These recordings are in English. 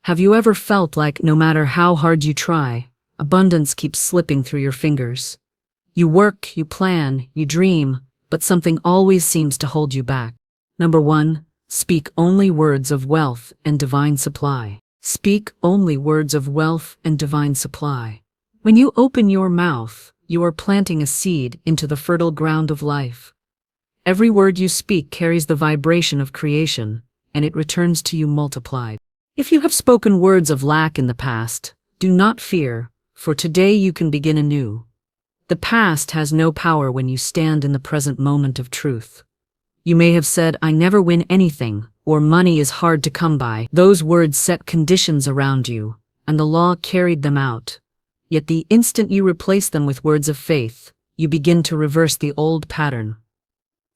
Have you ever felt like no matter how hard you try, abundance keeps slipping through your fingers? You work, you plan, you dream, but something always seems to hold you back. Number 1. Speak only words of wealth and divine supply. Speak only words of wealth and divine supply. When you open your mouth, you are planting a seed into the fertile ground of life. Every word you speak carries the vibration of creation, and it returns to you multiplied. If you have spoken words of lack in the past, do not fear, for today you can begin anew. The past has no power when you stand in the present moment of truth. You may have said, "I never win anything," or "money is hard to come by." Those words set conditions around you, and the law carried them out. Yet the instant you replace them with words of faith, you begin to reverse the old pattern.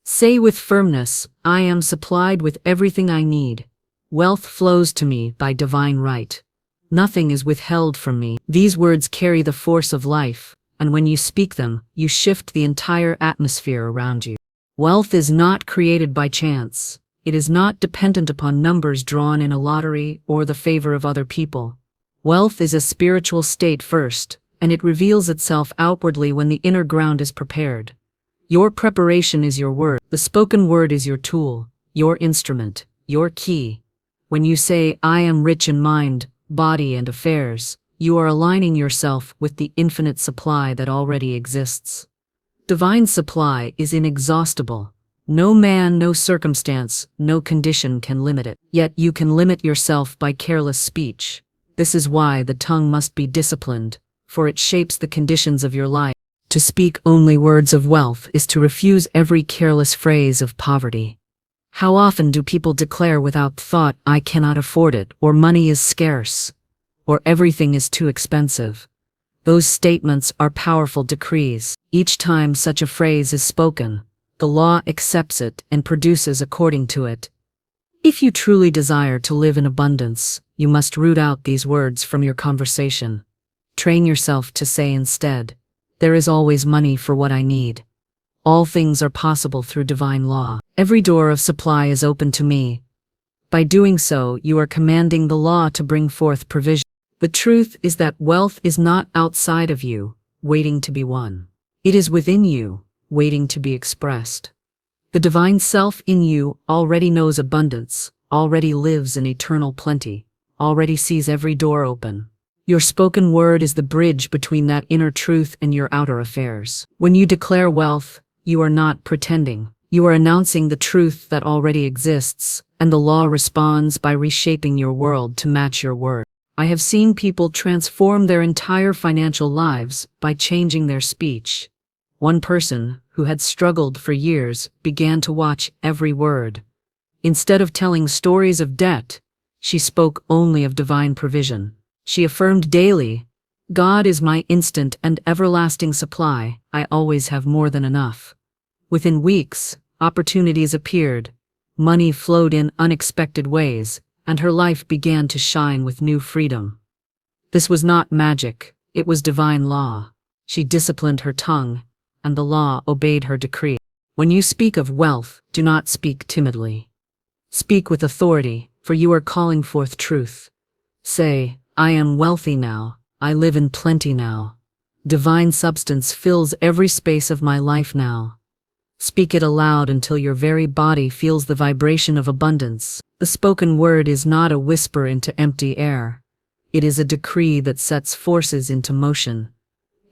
Say with firmness, "I am supplied with everything I need. Wealth flows to me by divine right. Nothing is withheld from me." These words carry the force of life, and when you speak them, you shift the entire atmosphere around you. Wealth is not created by chance. It is not dependent upon numbers drawn in a lottery or the favor of other people. Wealth is a spiritual state first, and it reveals itself outwardly when the inner ground is prepared. Your preparation is your word. The spoken word is your tool, your instrument, your key. When you say, "I am rich in mind, body, and affairs," you are aligning yourself with the infinite supply that already exists. Divine supply is inexhaustible. No man, no circumstance, no condition can limit it. Yet you can limit yourself by careless speech. This is why the tongue must be disciplined, for it shapes the conditions of your life. To speak only words of wealth is to refuse every careless phrase of poverty. How often do people declare without thought, "I cannot afford it," or "money is scarce," or "everything is too expensive"? Those statements are powerful decrees. Each time such a phrase is spoken, the law accepts it and produces according to it. If you truly desire to live in abundance, you must root out these words from your conversation. Train yourself to say instead, "There is always money for what I need. All things are possible through divine law. Every door of supply is open to me." By doing so, you are commanding the law to bring forth provision. The truth is that wealth is not outside of you, waiting to be won. It is within you, waiting to be expressed. The divine self in you already knows abundance, already lives in eternal plenty, already sees every door open. Your spoken word is the bridge between that inner truth and your outer affairs. When you declare wealth, you are not pretending. You are announcing the truth that already exists, and the law responds by reshaping your world to match your word. I have seen people transform their entire financial lives by changing their speech. One person, who had struggled for years, began to watch every word. Instead of telling stories of debt, she spoke only of divine provision. She affirmed daily, "God is my instant and everlasting supply. I always have more than enough." Within weeks, opportunities appeared. Money flowed in unexpected ways, and her life began to shine with new freedom. This was not magic, it was divine law. She disciplined her tongue, and the law obeyed her decree. When you speak of wealth, do not speak timidly. Speak with authority, for you are calling forth truth. Say, "I am wealthy now, I live in plenty now. Divine substance fills every space of my life now." Speak it aloud until your very body feels the vibration of abundance. The spoken word is not a whisper into empty air. It is a decree that sets forces into motion.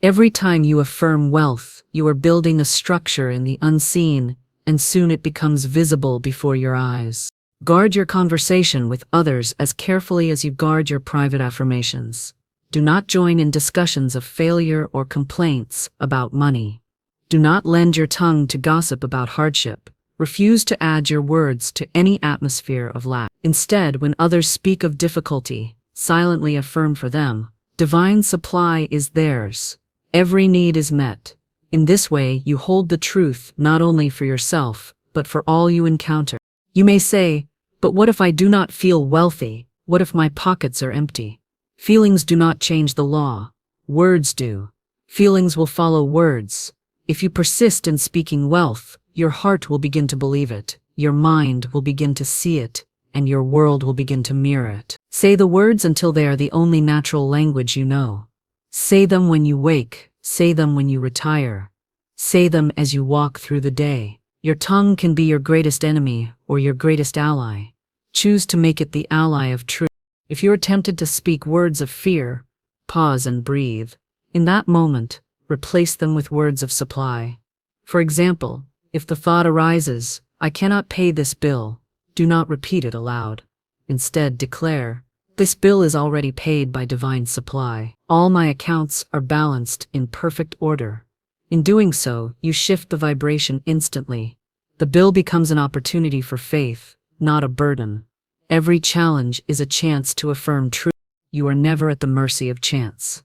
Every time you affirm wealth, you are building a structure in the unseen, and soon it becomes visible before your eyes. Guard your conversation with others as carefully as you guard your private affirmations. Do not join in discussions of failure or complaints about money. Do not lend your tongue to gossip about hardship. Refuse to add your words to any atmosphere of lack. Instead, when others speak of difficulty, silently affirm for them, "Divine supply is theirs. Every need is met." In this way, you hold the truth not only for yourself, but for all you encounter. You may say, "But what if I do not feel wealthy? What if my pockets are empty?" Feelings do not change the law. Words do. Feelings will follow words. If you persist in speaking wealth, your heart will begin to believe it, your mind will begin to see it, and your world will begin to mirror it. Say the words until they are the only natural language you know. Say them when you wake, say them when you retire. Say them as you walk through the day. Your tongue can be your greatest enemy or your greatest ally. Choose to make it the ally of truth. If you're tempted to speak words of fear, pause and breathe. In that moment, replace them with words of supply. For example, if the thought arises, "I cannot pay this bill," do not repeat it aloud. Instead, declare, "This bill is already paid by divine supply. All my accounts are balanced in perfect order." In doing so, you shift the vibration instantly. The bill becomes an opportunity for faith, not a burden. Every challenge is a chance to affirm truth. You are never at the mercy of chance.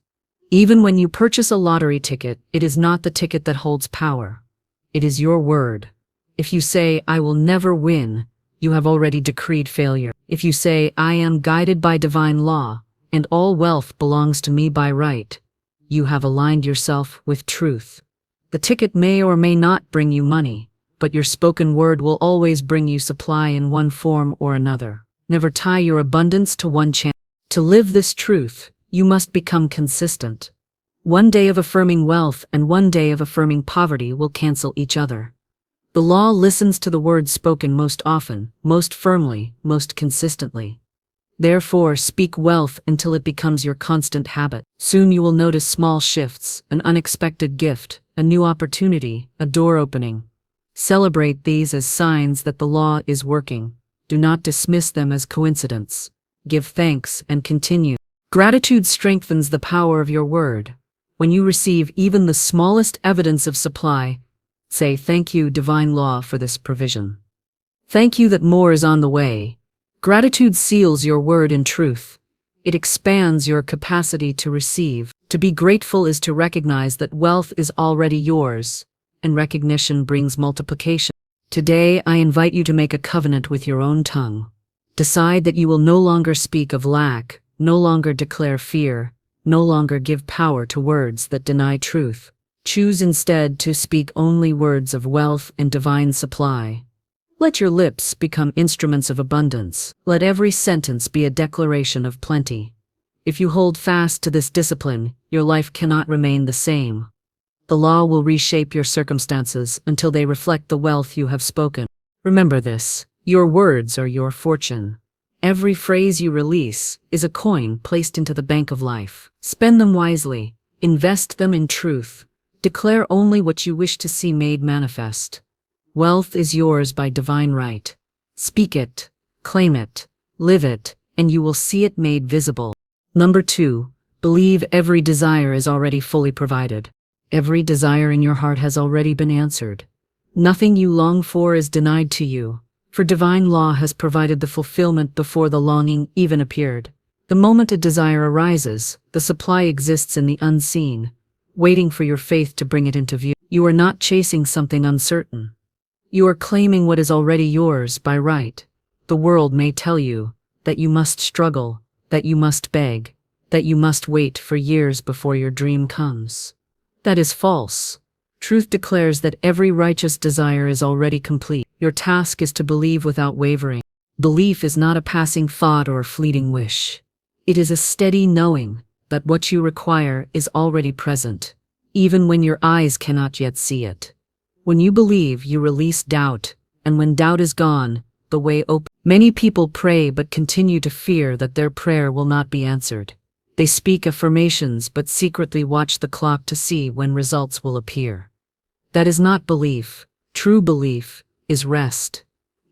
Even when you purchase a lottery ticket, it is not the ticket that holds power. It is your word. If you say, "I will never win," you have already decreed failure. If you say, "I am guided by divine law, and all wealth belongs to me by right," you have aligned yourself with truth. The ticket may or may not bring you money, but your spoken word will always bring you supply in one form or another. Never tie your abundance to one chance. To live this truth, you must become consistent. One day of affirming wealth and one day of affirming poverty will cancel each other. The law listens to the words spoken most often, most firmly, most consistently. Therefore, speak wealth until it becomes your constant habit. Soon you will notice small shifts, an unexpected gift, a new opportunity, a door opening. Celebrate these as signs that the law is working. Do not dismiss them as coincidence. Give thanks and continue. Gratitude strengthens the power of your word. When you receive even the smallest evidence of supply, say, "Thank you, divine law, for this provision. Thank you that more is on the way." Gratitude seals your word in truth. It expands your capacity to receive. To be grateful is to recognize that wealth is already yours, and recognition brings multiplication. Today, I invite you to make a covenant with your own tongue. Decide that you will no longer speak of lack, no longer declare fear, no longer give power to words that deny truth. Choose instead to speak only words of wealth and divine supply. Let your lips become instruments of abundance. Let every sentence be a declaration of plenty. If you hold fast to this discipline, your life cannot remain the same. The law will reshape your circumstances until they reflect the wealth you have spoken. Remember this, your words are your fortune. Every phrase you release is a coin placed into the bank of life. Spend them wisely, invest them in truth, declare only what you wish to see made manifest. Wealth is yours by divine right. Speak it, claim it, live it, and you will see it made visible. Number 2, believe every desire is already fully provided. Every desire in your heart has already been answered. Nothing you long for is denied to you, for divine law has provided the fulfillment before the longing even appeared. The moment a desire arises, the supply exists in the unseen, waiting for your faith to bring it into view. You are not chasing something uncertain. You are claiming what is already yours by right. The world may tell you that you must struggle, that you must beg, that you must wait for years before your dream comes. That is false. Truth declares that every righteous desire is already complete. Your task is to believe without wavering. Belief is not a passing thought or a fleeting wish. It is a steady knowing that what you require is already present, even when your eyes cannot yet see it. When you believe, you release doubt, and when doubt is gone, the way opens. Many people pray but continue to fear that their prayer will not be answered. They speak affirmations but secretly watch the clock to see when results will appear. That is not belief. True belief is rest.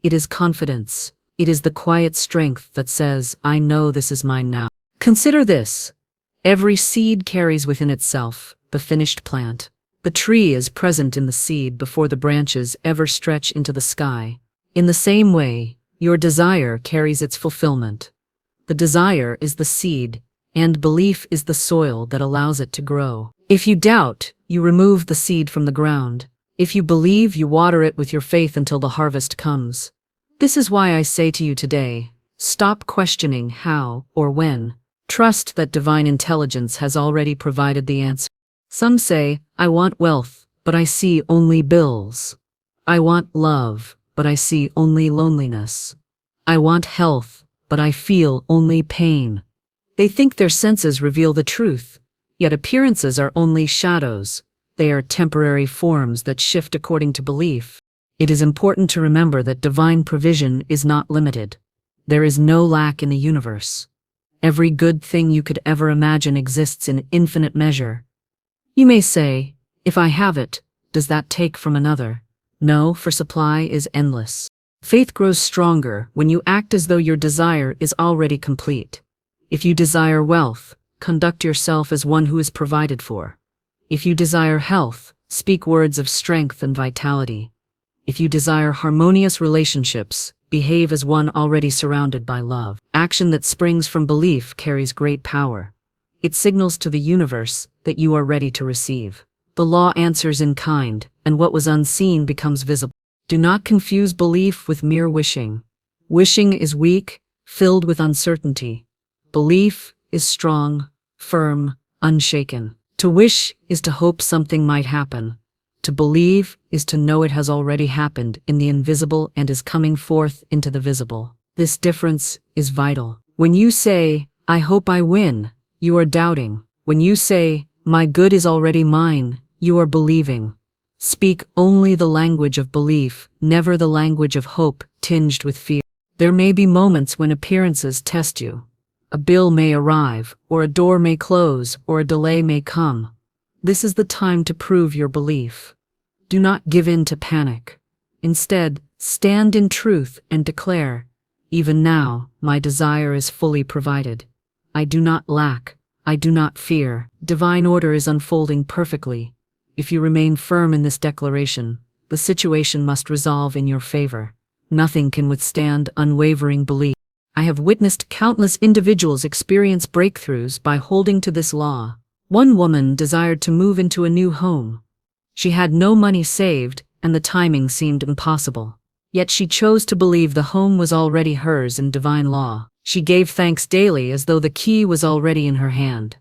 It is confidence. It is the quiet strength that says, "I know this is mine now." Consider this. Every seed carries within itself the finished plant. The tree is present in the seed before the branches ever stretch into the sky. In the same way, your desire carries its fulfillment. The desire is the seed, and belief is the soil that allows it to grow. If you doubt, you remove the seed from the ground. If you believe, you water it with your faith until the harvest comes. This is why I say to you today, stop questioning how or when. Trust that divine intelligence has already provided the answer. Some say, "I want wealth, but I see only bills. I want love, but I see only loneliness. I want health, but I feel only pain. They think their senses reveal the truth, yet appearances are only shadows. They are temporary forms that shift according to belief. It is important to remember that divine provision is not limited. There is no lack in the universe. Every good thing you could ever imagine exists in infinite measure. You may say, if I have it, does that take from another? No, for supply is endless. Faith grows stronger when you act as though your desire is already complete. If you desire wealth, conduct yourself as one who is provided for. If you desire health, speak words of strength and vitality. If you desire harmonious relationships, behave as one already surrounded by love. Action that springs from belief carries great power. It signals to the universe that you are ready to receive. The law answers in kind, and what was unseen becomes visible. Do not confuse belief with mere wishing. Wishing is weak, filled with uncertainty. Belief is strong, firm, unshaken. To wish is to hope something might happen. To believe is to know it has already happened in the invisible and is coming forth into the visible. This difference is vital. When you say, I hope I win, you are doubting. When you say, my good is already mine, you are believing. Speak only the language of belief, never the language of hope tinged with fear. There may be moments when appearances test you. A bill may arrive, or a door may close, or a delay may come. This is the time to prove your belief. Do not give in to panic. Instead, stand in truth and declare, even now, my desire is fully provided. I do not lack. I do not fear. Divine order is unfolding perfectly. If you remain firm in this declaration, the situation must resolve in your favor. Nothing can withstand unwavering belief. I have witnessed countless individuals experience breakthroughs by holding to this law. One woman desired to move into a new home. She had no money saved, and the timing seemed impossible. Yet she chose to believe the home was already hers in divine law. She gave thanks daily as though the key was already in her hand.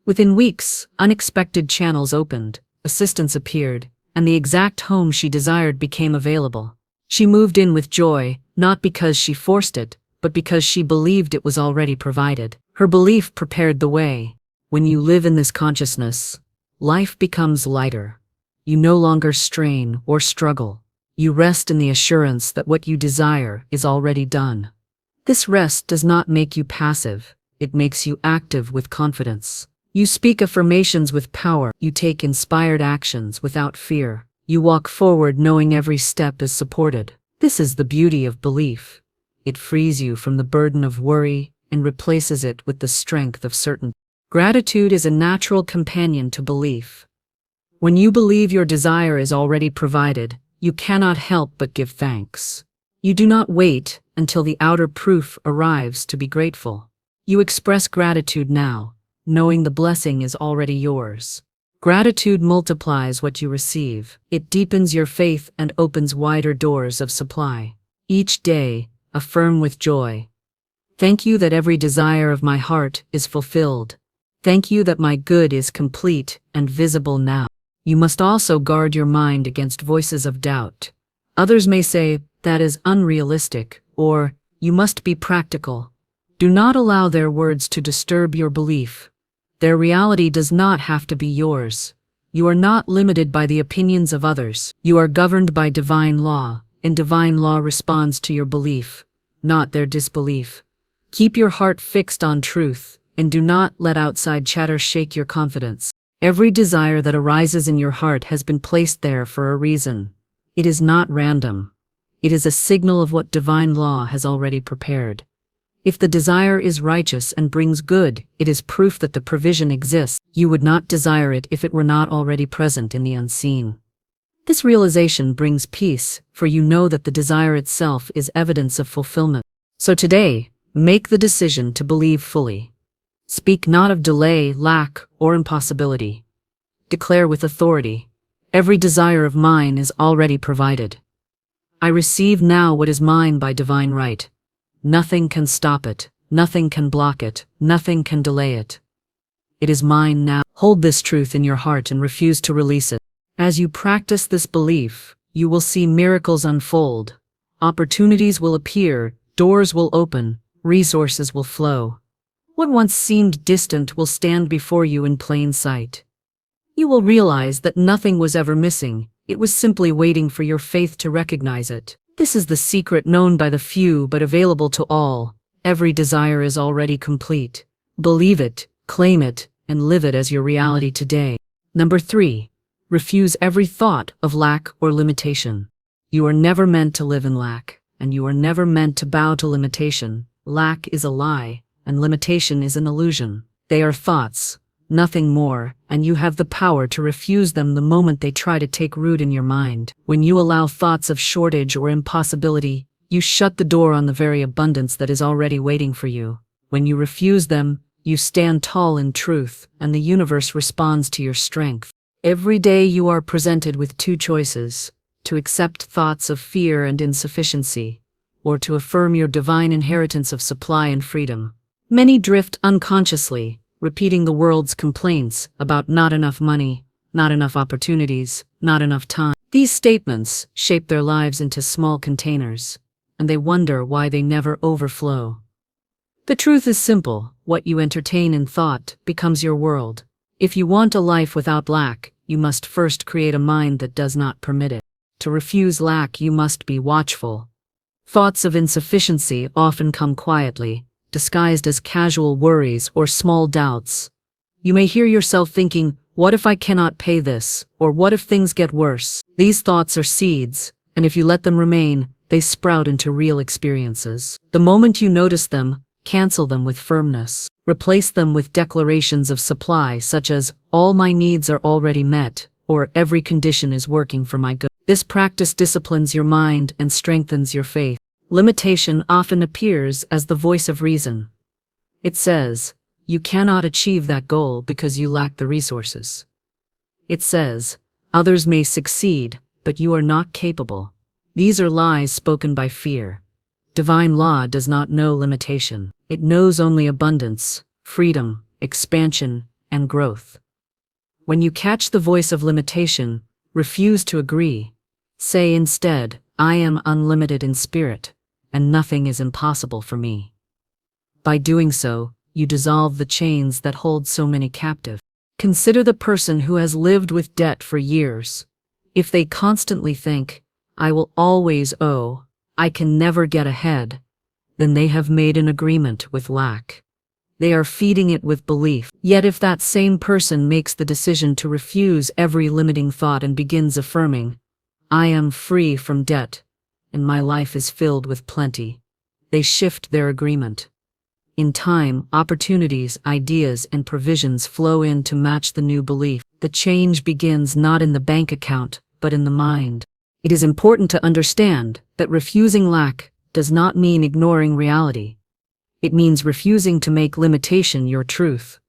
Within weeks, unexpected channels opened, assistance appeared, and the exact home she desired became available. She moved in with joy, not because she forced it, but because she believed it was already provided. Her belief prepared the way. When you live in this consciousness, life becomes lighter. You no longer strain or struggle. You rest in the assurance that what you desire is already done. This rest does not make you passive. It makes you active with confidence. You speak affirmations with power. You take inspired actions without fear. You walk forward knowing every step is supported. This is the beauty of belief. It frees you from the burden of worry and replaces it with the strength of certainty. Gratitude is a natural companion to belief. When you believe your desire is already provided, you cannot help but give thanks. You do not wait until the outer proof arrives to be grateful. You express gratitude now, knowing the blessing is already yours. Gratitude multiplies what you receive. It deepens your faith and opens wider doors of supply. Each day, affirm with joy. Thank you that every desire of my heart is fulfilled. Thank you that my good is complete and visible now. You must also guard your mind against voices of doubt. Others may say, that is unrealistic, or, you must be practical. Do not allow their words to disturb your belief. Their reality does not have to be yours. You are not limited by the opinions of others. You are governed by divine law, and divine law responds to your belief, not their disbelief. Keep your heart fixed on truth, and do not let outside chatter shake your confidence. Every desire that arises in your heart has been placed there for a reason. It is not random. It is a signal of what divine law has already prepared. If the desire is righteous and brings good, it is proof that the provision exists. You would not desire it if it were not already present in the unseen. This realization brings peace, for you know that the desire itself is evidence of fulfillment. So today, make the decision to believe fully. Speak not of delay, lack, or impossibility. Declare with authority, every desire of mine is already provided. I receive now what is mine by divine right. Nothing can stop it, nothing can block it, nothing can delay it. It is mine now. Hold this truth in your heart and refuse to release it. As you practice this belief, you will see miracles unfold. Opportunities will appear Doors will open, resources will flow. What once seemed distant will stand before you in plain sight. You will realize that nothing was ever missing, it was simply waiting for your faith to recognize it. This is the secret known by the few but available to all. Every desire is already complete. Believe it, claim it, and live it as your reality today. Number 3. Refuse every thought of lack or limitation. You are never meant to live in lack, and you are never meant to bow to limitation. Lack is a lie, and limitation is an illusion. They are thoughts, nothing more, and you have the power to refuse them the moment they try to take root in your mind. When you allow thoughts of shortage or impossibility, you shut the door on the very abundance that is already waiting for you. When you refuse them, you stand tall in truth, and the universe responds to your strength. Every day you are presented with two choices: to accept thoughts of fear and insufficiency, or to affirm your divine inheritance of supply and freedom. Many drift unconsciously, repeating the world's complaints about not enough money, not enough opportunities, not enough time. These statements shape their lives into small containers, and they wonder why they never overflow. The truth is simple: what you entertain in thought becomes your world. If you want a life without lack, you must first create a mind that does not permit it. To refuse lack, you must be watchful. Thoughts of insufficiency often come quietly, disguised as casual worries or small doubts. You may hear yourself thinking, "What if I cannot pay this?" or "What if things get worse?" These thoughts are seeds, and if you let them remain, they sprout into real experiences. The moment you notice them, cancel them with firmness. Replace them with declarations of supply such as, "All my needs are already met," or "Every condition is working for my good." This practice disciplines your mind and strengthens your faith. Limitation often appears as the voice of reason. It says, "You cannot achieve that goal because you lack the resources." It says, "Others may succeed, but you are not capable." These are lies spoken by fear. Divine law does not know limitation. It knows only abundance, freedom, expansion, and growth. When you catch the voice of limitation, refuse to agree. Say instead, "I am unlimited in spirit, and nothing is impossible for me." By doing so, you dissolve the chains that hold so many captive. Consider the person who has lived with debt for years. If they constantly think, "I will always owe, I can never get ahead," then they have made an agreement with lack. They are feeding it with belief. Yet if that same person makes the decision to refuse every limiting thought and begins affirming, "I am free from debt, and my life is filled with plenty," they shift their agreement. In time, opportunities, ideas, and provisions flow in to match the new belief. The change begins not in the bank account, but in the mind. It is important to understand that refusing lack does not mean ignoring reality. It means refusing to make limitation your truth.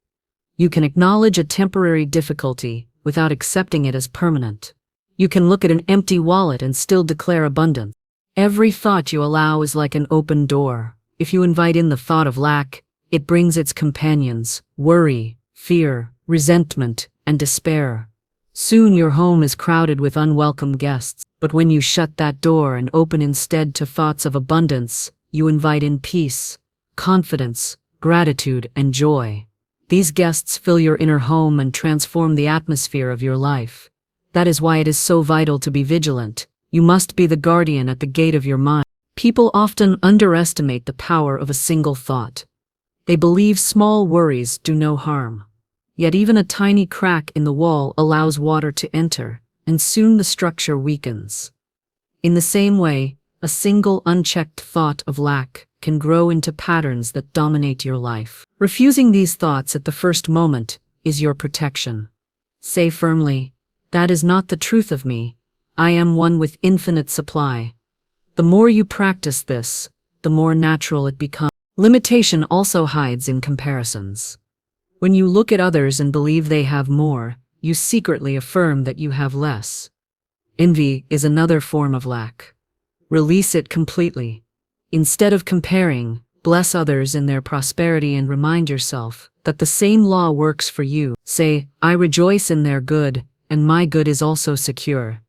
You can acknowledge a temporary difficulty without accepting it as permanent. You can look at an empty wallet and still declare abundance. Every thought you allow is like an open door. If you invite in the thought of lack, it brings its companions: worry, fear, resentment, and despair. Soon your home is crowded with unwelcome guests. But when you shut that door and open instead to thoughts of abundance, you invite in peace, confidence, gratitude, and joy. These guests fill your inner home and transform the atmosphere of your life. That is why it is so vital to be vigilant. You must be the guardian at the gate of your mind. People often underestimate the power of a single thought. They believe small worries do no harm. Yet even a tiny crack in the wall allows water to enter, and soon the structure weakens. In the same way, a single unchecked thought of lack can grow into patterns that dominate your life. Refusing these thoughts at the first moment is your protection. Say firmly, "That is not the truth of me. I am one with infinite supply." The more you practice this, the more natural it becomes. Limitation also hides in comparisons. When you look at others and believe they have more, you secretly affirm that you have less. Envy is another form of lack. Release it completely. Instead of comparing, bless others in their prosperity and remind yourself that the same law works for you. Say, "I rejoice in their good, and my good is also secure."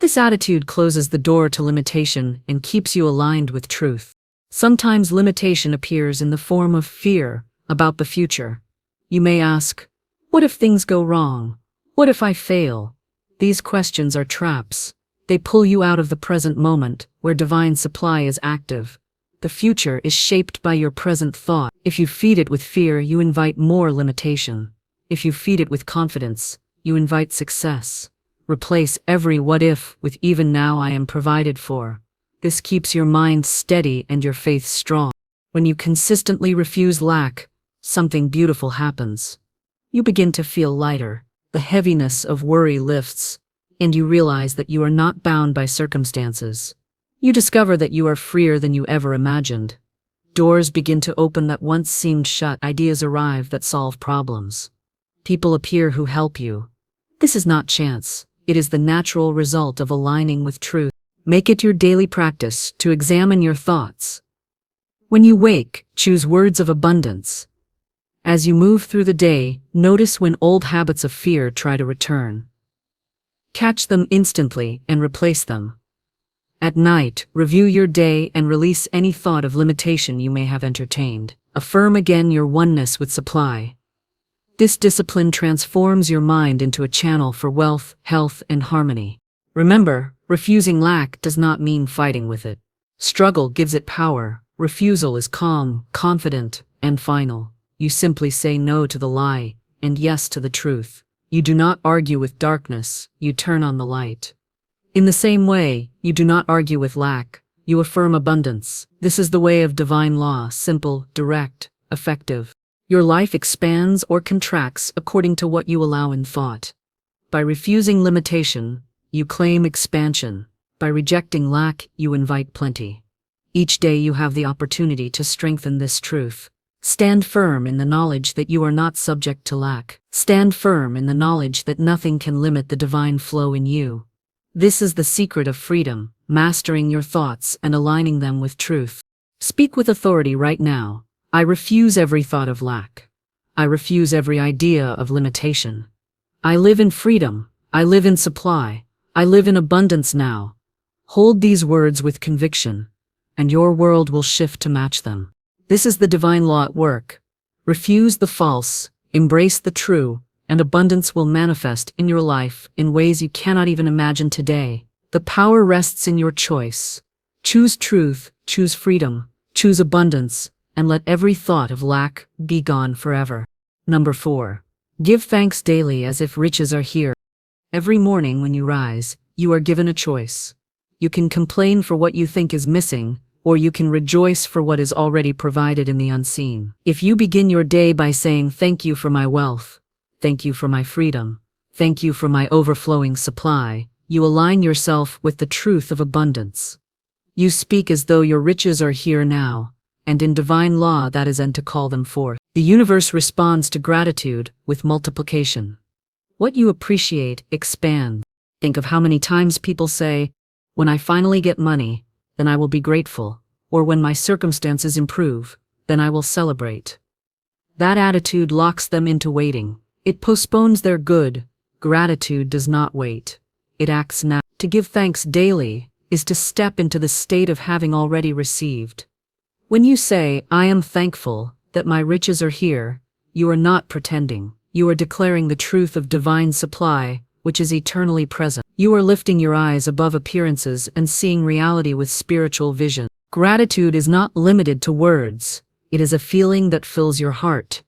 This attitude closes the door to limitation and keeps you aligned with truth. Sometimes limitation appears in the form of fear about the future. You may ask, what if things go wrong? What if I fail? These questions are traps. They pull you out of the present moment, where divine supply is active. The future is shaped by your present thought. If you feed it with fear, you invite more limitation. If you feed it with confidence, you invite success. Replace every what if with even now I am provided for. This keeps your mind steady and your faith strong. When you consistently refuse lack, something beautiful happens. You begin to feel lighter, the heaviness of worry lifts, and you realize that you are not bound by circumstances. You discover that you are freer than you ever imagined. Doors begin to open that once seemed shut, ideas arrive that solve problems. People appear who help you. This is not chance, it is the natural result of aligning with truth. Make it your daily practice to examine your thoughts. When you wake, choose words of abundance. As you move through the day, notice when old habits of fear try to return. Catch them instantly and replace them. At night, review your day and release any thought of limitation you may have entertained. Affirm again your oneness with supply. This discipline transforms your mind into a channel for wealth, health, and harmony. Remember, refusing lack does not mean fighting with it. Struggle gives it power. Refusal is calm, confident, and final. You simply say no to the lie and yes to the truth. You do not argue with darkness, you turn on the light. In the same way, you do not argue with lack, you affirm abundance. This is the way of divine law, simple, direct, effective. Your life expands or contracts according to what you allow in thought. By refusing limitation, you claim expansion. By rejecting lack, you invite plenty. Each day you have the opportunity to strengthen this truth. Stand firm in the knowledge that you are not subject to lack. Stand firm in the knowledge that nothing can limit the divine flow in you. This is the secret of freedom, mastering your thoughts and aligning them with truth. Speak with authority right now. I refuse every thought of lack. I refuse every idea of limitation. I live in freedom. I live in supply. I live in abundance now. Hold these words with conviction, and your world will shift to match them. This is the divine law at work. Refuse the false, embrace the true, and abundance will manifest in your life in ways you cannot even imagine today. The power rests in your choice. Choose truth, choose freedom, choose abundance, and let every thought of lack be gone forever. Number 4. Give thanks daily as if riches are here. Every morning when you rise, you are given a choice. You can complain for what you think is missing, or you can rejoice for what is already provided in the unseen. If you begin your day by saying, "Thank you for my wealth, thank you for my freedom, thank you for my overflowing supply," you align yourself with the truth of abundance. You speak as though your riches are here now, and in divine law that is to call them forth. The universe responds to gratitude with multiplication. What you appreciate expands. Think of how many times people say, "When I finally get money, then I will be grateful," or "When my circumstances improve, then I will celebrate." That attitude locks them into waiting. It postpones their good. Gratitude does not wait. It acts now. To give thanks daily is to step into the state of having already received. When you say, "I am thankful that my riches are here," you are not pretending. You are declaring the truth of divine supply, which is eternally present. You are lifting your eyes above appearances and seeing reality with spiritual vision. Gratitude is not limited to words. It is a feeling that fills your heart.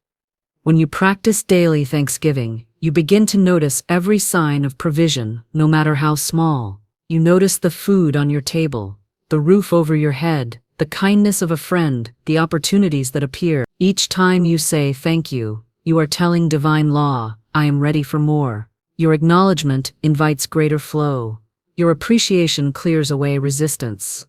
When you practice daily thanksgiving, you begin to notice every sign of provision, no matter how small. You notice the food on your table, the roof over your head, the kindness of a friend, the opportunities that appear. Each time you say thank you, you are telling divine law, "I am ready for more." Your acknowledgement invites greater flow. Your appreciation clears away resistance.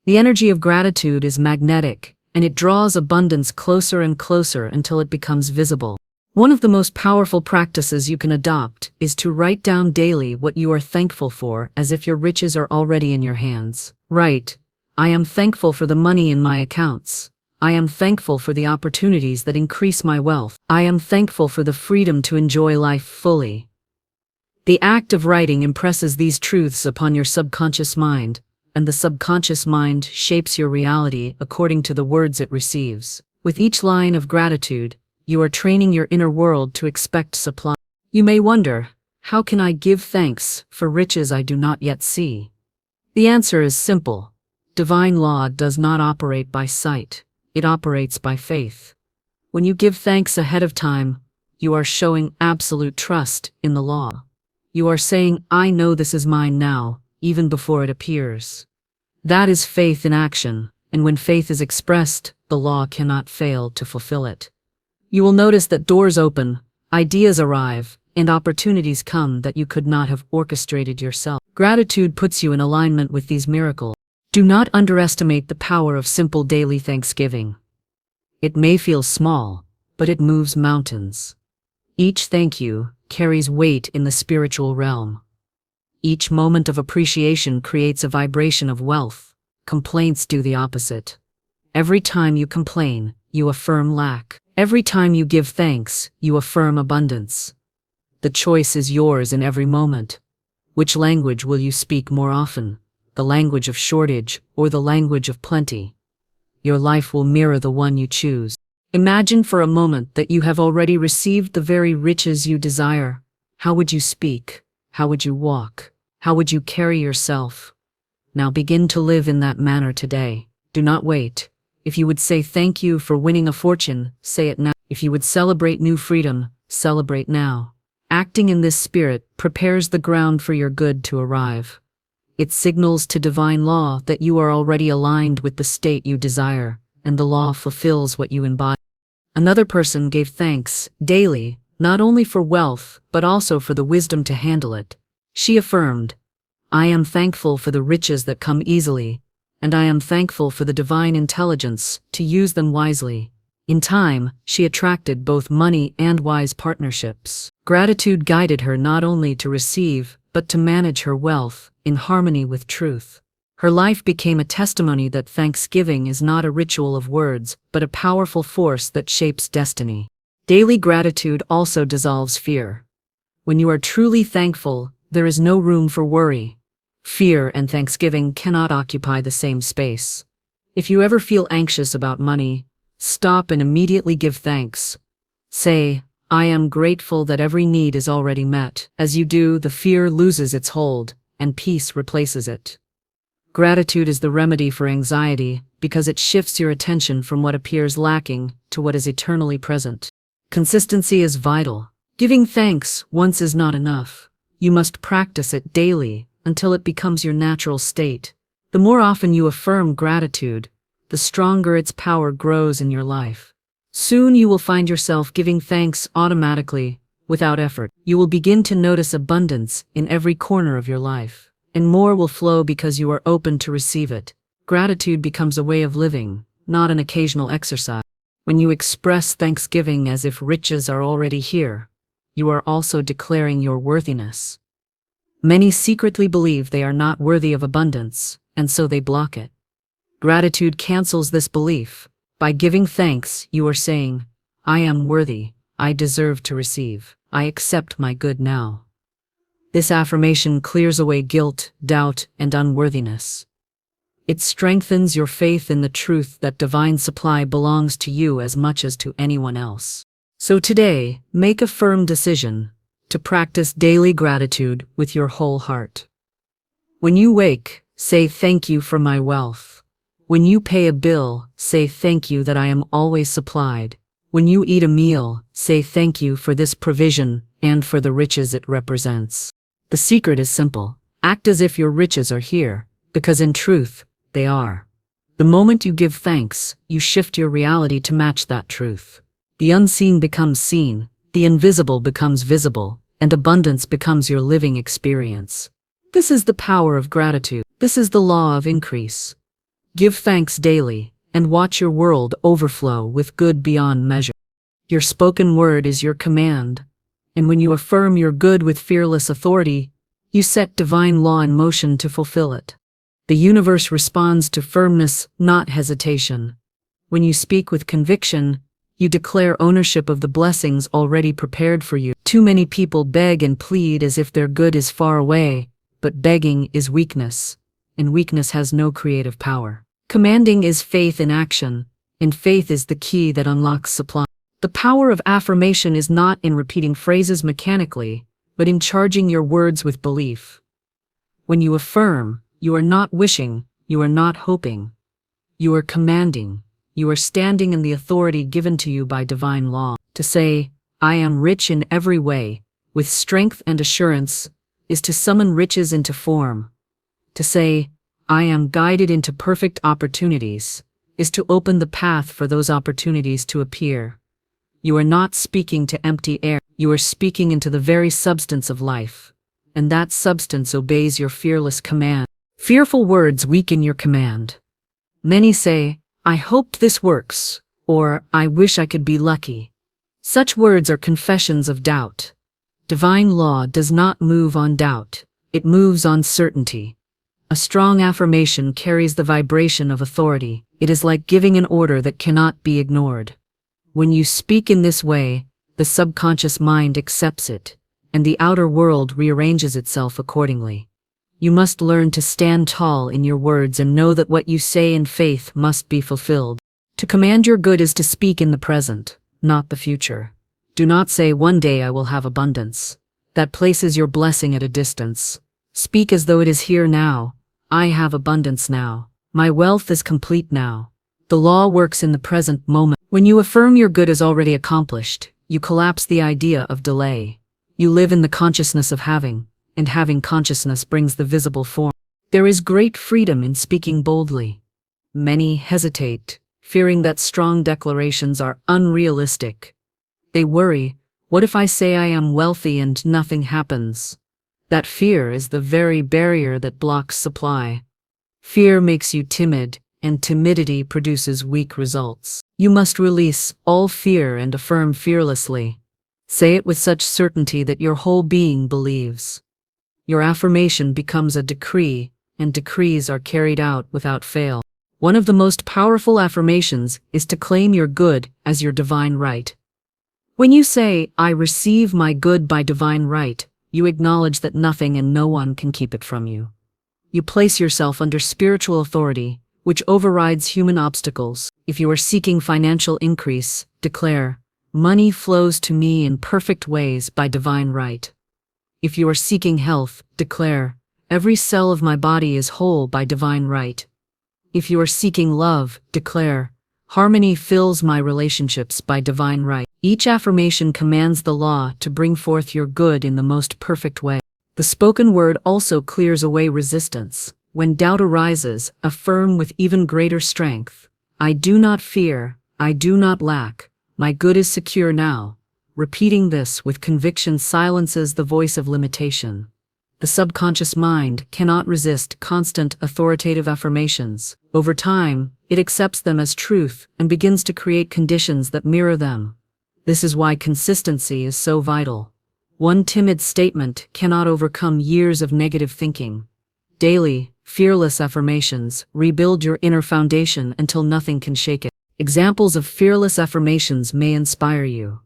The energy of gratitude is magnetic, and it draws abundance closer and closer until it becomes visible. One of the most powerful practices you can adopt is to write down daily what you are thankful for, as if your riches are already in your hands. Write, "I am thankful for the money in my accounts. I am thankful for the opportunities that increase my wealth. I am thankful for the freedom to enjoy life fully." The act of writing impresses these truths upon your subconscious mind, and the subconscious mind shapes your reality according to the words it receives. With each line of gratitude, you are training your inner world to expect supply. You may wonder, how can I give thanks for riches I do not yet see? The answer is simple. Divine law does not operate by sight, it operates by faith. When you give thanks ahead of time, you are showing absolute trust in the law. You are saying, I know this is mine now, even before it appears. That is faith in action, and when faith is expressed, the law cannot fail to fulfill it. You will notice that doors open, ideas arrive, and opportunities come that you could not have orchestrated yourself. Gratitude puts you in alignment with these miracles. Do not underestimate the power of simple daily thanksgiving. It may feel small, but it moves mountains. Each thank you carries weight in the spiritual realm. Each moment of appreciation creates a vibration of wealth. Complaints do the opposite. Every time you complain, you affirm lack. Every time you give thanks, you affirm abundance. The choice is yours in every moment. Which language will you speak more often? The language of shortage or the language of plenty? Your life will mirror the one you choose. Imagine for a moment that you have already received the very riches you desire. How would you speak? How would you walk? How would you carry yourself? Now begin to live in that manner today. Do not wait. If you would say thank you for winning a fortune, say it now. If you would celebrate new freedom, celebrate now. Acting in this spirit prepares the ground for your good to arrive. It signals to divine law that you are already aligned with the state you desire, and the law fulfills what you embody. Another person gave thanks daily, not only for wealth, but also for the wisdom to handle it. She affirmed, I am thankful for the riches that come easily, and I am thankful for the divine intelligence to use them wisely. In time, she attracted both money and wise partnerships. Gratitude guided her not only to receive, but to manage her wealth in harmony with truth. Her life became a testimony that thanksgiving is not a ritual of words, but a powerful force that shapes destiny. Daily gratitude also dissolves fear. When you are truly thankful, there is no room for worry. Fear and thanksgiving cannot occupy the same space. If you ever feel anxious about money, stop and immediately give thanks. Say, I am grateful that every need is already met. As you do, the fear loses its hold, and peace replaces it. Gratitude is the remedy for anxiety because it shifts your attention from what appears lacking to what is eternally present. Consistency is vital. Giving thanks once is not enough. You must practice it daily until it becomes your natural state. The more often you affirm gratitude, the stronger its power grows in your life. Soon you will find yourself giving thanks automatically, without effort. You will begin to notice abundance in every corner of your life, and more will flow because you are open to receive it. Gratitude becomes a way of living, not an occasional exercise. When you express thanksgiving as if riches are already here, you are also declaring your worthiness. Many secretly believe they are not worthy of abundance, and so they block it. Gratitude cancels this belief. By giving thanks, you are saying, I am worthy, I deserve to receive, I accept my good now. This affirmation clears away guilt, doubt, and unworthiness. It strengthens your faith in the truth that divine supply belongs to you as much as to anyone else. So today, make a firm decision to practice daily gratitude with your whole heart. When you wake, say thank you for my wealth. When you pay a bill, say thank you that I am always supplied. When you eat a meal, say thank you for this provision and for the riches it represents. The secret is simple. Act as if your riches are here, because in truth, they are. The moment you give thanks, you shift your reality to match that truth. The unseen becomes seen, the invisible becomes visible, and abundance becomes your living experience. This is the power of gratitude. This is the law of increase. Give thanks daily, and watch your world overflow with good beyond measure. Your spoken word is your command, and when you affirm your good with fearless authority, you set divine law in motion to fulfill it. The universe responds to firmness, not hesitation. When you speak with conviction, you declare ownership of the blessings already prepared for you. Too many people beg and plead as if their good is far away, but begging is weakness. and weakness has no creative power. Commanding is faith in action, and faith is the key that unlocks supply. The power of affirmation is not in repeating phrases mechanically, but in charging your words with belief. When you affirm, you are not wishing, you are not hoping. You are commanding. You are standing in the authority given to you by divine law. To say, I am rich in every way, with strength and assurance, is to summon riches into form. To say, I am guided into perfect opportunities, is to open the path for those opportunities to appear. You are not speaking to empty air, you are speaking into the very substance of life, and that substance obeys your fearless command. Fearful words weaken your command. Many say, I hoped this works, or I wish I could be lucky. Such words are confessions of doubt. Divine law does not move on doubt, it moves on certainty. A strong affirmation carries the vibration of authority. It is like giving an order that cannot be ignored. When you speak in this way, the subconscious mind accepts it, and the outer world rearranges itself accordingly. You must learn to stand tall in your words and know that what you say in faith must be fulfilled. To command your good is to speak in the present, not the future. Do not say, one day I will have abundance. That places your blessing at a distance. Speak as though it is here now. I have abundance now. My wealth is complete now. The law works in the present moment. When you affirm your good is already accomplished, you collapse the idea of delay. You live in the consciousness of having, and having consciousness brings the visible form. There is great freedom in speaking boldly. Many hesitate, fearing that strong declarations are unrealistic. They worry, what if I say I am wealthy and nothing happens? That fear is the very barrier that blocks supply. Fear makes you timid, and timidity produces weak results. You must release all fear and affirm fearlessly. Say it with such certainty that your whole being believes. Your affirmation becomes a decree, and decrees are carried out without fail. One of the most powerful affirmations is to claim your good as your divine right. When you say, I receive my good by divine right, you acknowledge that nothing and no one can keep it from you. You place yourself under spiritual authority, which overrides human obstacles. If you are seeking financial increase, declare, money flows to me in perfect ways by divine right. If you are seeking health, declare, every cell of my body is whole by divine right. If you are seeking love, declare, harmony fills my relationships by divine right. Each affirmation commands the law to bring forth your good in the most perfect way. The spoken word also clears away resistance. When doubt arises, affirm with even greater strength. I do not fear, I do not lack, my good is secure now. Repeating this with conviction silences the voice of limitation. The subconscious mind cannot resist constant authoritative affirmations. Over time, it accepts them as truth and begins to create conditions that mirror them. This is why consistency is so vital. One timid statement cannot overcome years of negative thinking. Daily, fearless affirmations rebuild your inner foundation until nothing can shake it. Examples of fearless affirmations may inspire you.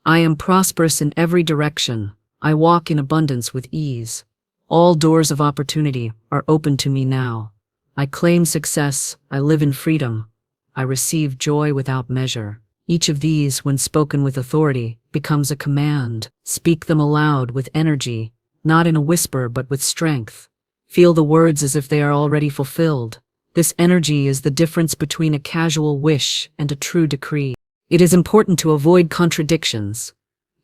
I am prosperous in every direction. I walk in abundance with ease. All doors of opportunity are open to me now. I claim success. I live in freedom. I receive joy without measure. Each of these, when spoken with authority, becomes a command. Speak them aloud with energy, not in a whisper but with strength. Feel the words as if they are already fulfilled. This energy is the difference between a casual wish and a true decree. It is important to avoid contradictions.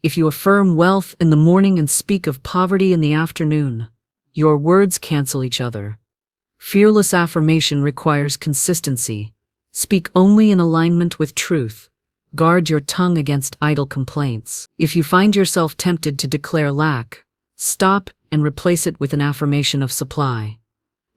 If you affirm wealth in the morning and speak of poverty in the afternoon, your words cancel each other. Fearless affirmation requires consistency. Speak only in alignment with truth. Guard your tongue against idle complaints. If you find yourself tempted to declare lack, stop and replace it with an affirmation of supply.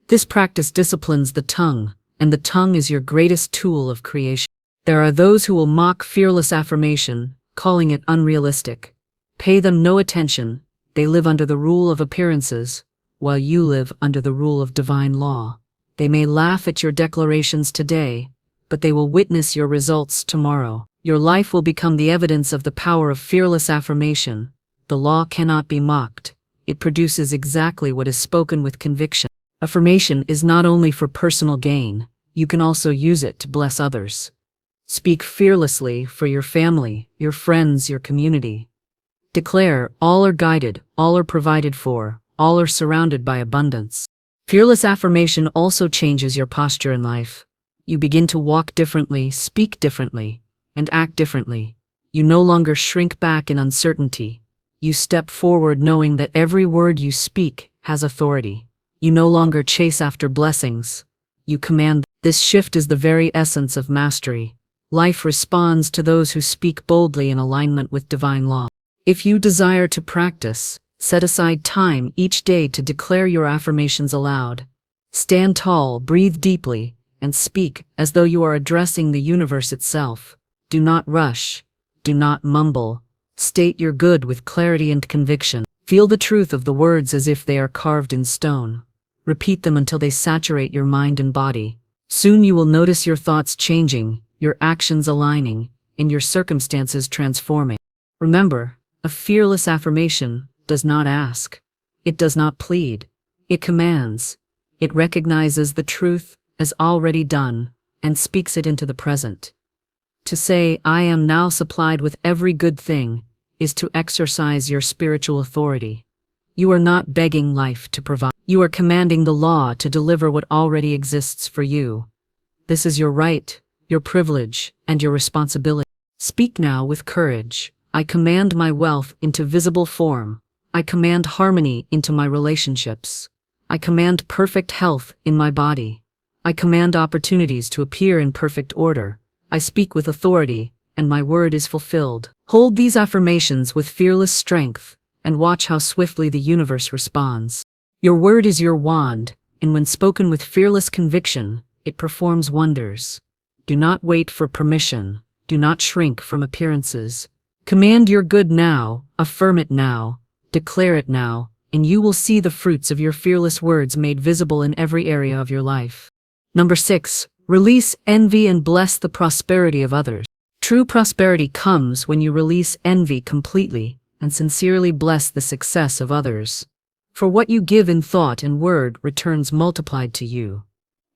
This practice disciplines the tongue, and the tongue is your greatest tool of creation. There are those who will mock fearless affirmation, calling it unrealistic. Pay them no attention. They live under the rule of appearances, while you live under the rule of divine law. They may laugh at your declarations today, but they will witness your results tomorrow. Your life will become the evidence of the power of fearless affirmation. The law cannot be mocked. It produces exactly what is spoken with conviction. Affirmation is not only for personal gain, you can also use it to bless others. Speak fearlessly for your family, your friends, your community. Declare, all are guided, all are provided for, all are surrounded by abundance. Fearless affirmation also changes your posture in life. You begin to walk differently, speak differently, and act differently. You no longer shrink back in uncertainty. You step forward knowing that every word you speak has authority. You no longer chase after blessings. You command. This shift is the very essence of mastery. Life responds to those who speak boldly in alignment with divine law. If you desire to practice, set aside time each day to declare your affirmations aloud. Stand tall, breathe deeply, and speak as though you are addressing the universe itself. Do not rush. Do not mumble. State your good with clarity and conviction. Feel the truth of the words as if they are carved in stone. Repeat them until they saturate your mind and body. Soon you will notice your thoughts changing, your actions aligning, and your circumstances transforming. Remember, a fearless affirmation does not ask. It does not plead. It commands. It recognizes the truth as already done and speaks it into the present. To say, I am now supplied with every good thing, is to exercise your spiritual authority. You are not begging life to provide. You are commanding the law to deliver what already exists for you. This is your right, your privilege, and your responsibility. Speak now with courage. I command my wealth into visible form. I command harmony into my relationships. I command perfect health in my body. I command opportunities to appear in perfect order. I speak with authority, and my word is fulfilled. Hold these affirmations with fearless strength, and watch how swiftly the universe responds. Your word is your wand, and when spoken with fearless conviction, it performs wonders. Do not wait for permission. Do not shrink from appearances. Command your good now, affirm it now, declare it now, and you will see the fruits of your fearless words made visible in every area of your life. Number 6. Release envy and bless the prosperity of others. True prosperity comes when you release envy completely and sincerely bless the success of others. For what you give in thought and word returns multiplied to you.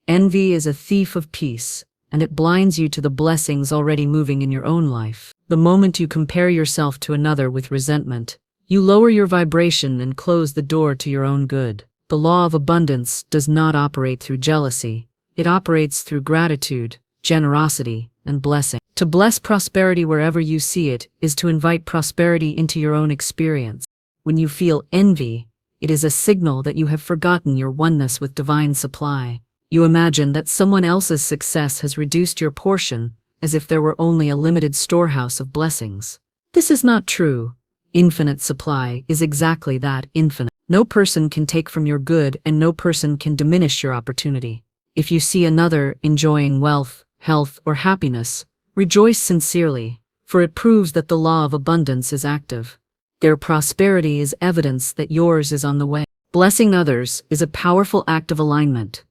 Envy is a thief of peace, and it blinds you to the blessings already moving in your own life. The moment you compare yourself to another with resentment, you lower your vibration and close the door to your own good. The law of abundance does not operate through jealousy. It operates through gratitude, generosity, and blessing. To bless prosperity wherever you see it is to invite prosperity into your own experience. When you feel envy, it is a signal that you have forgotten your oneness with divine supply. You imagine that someone else's success has reduced your portion, as if there were only a limited storehouse of blessings. This is not true. Infinite supply is exactly that, infinite. No person can take from your good, and no person can diminish your opportunity. If you see another enjoying wealth, health, or happiness, rejoice sincerely, for it proves that the law of abundance is active. Their prosperity is evidence that yours is on the way. Blessing others is a powerful act of alignment.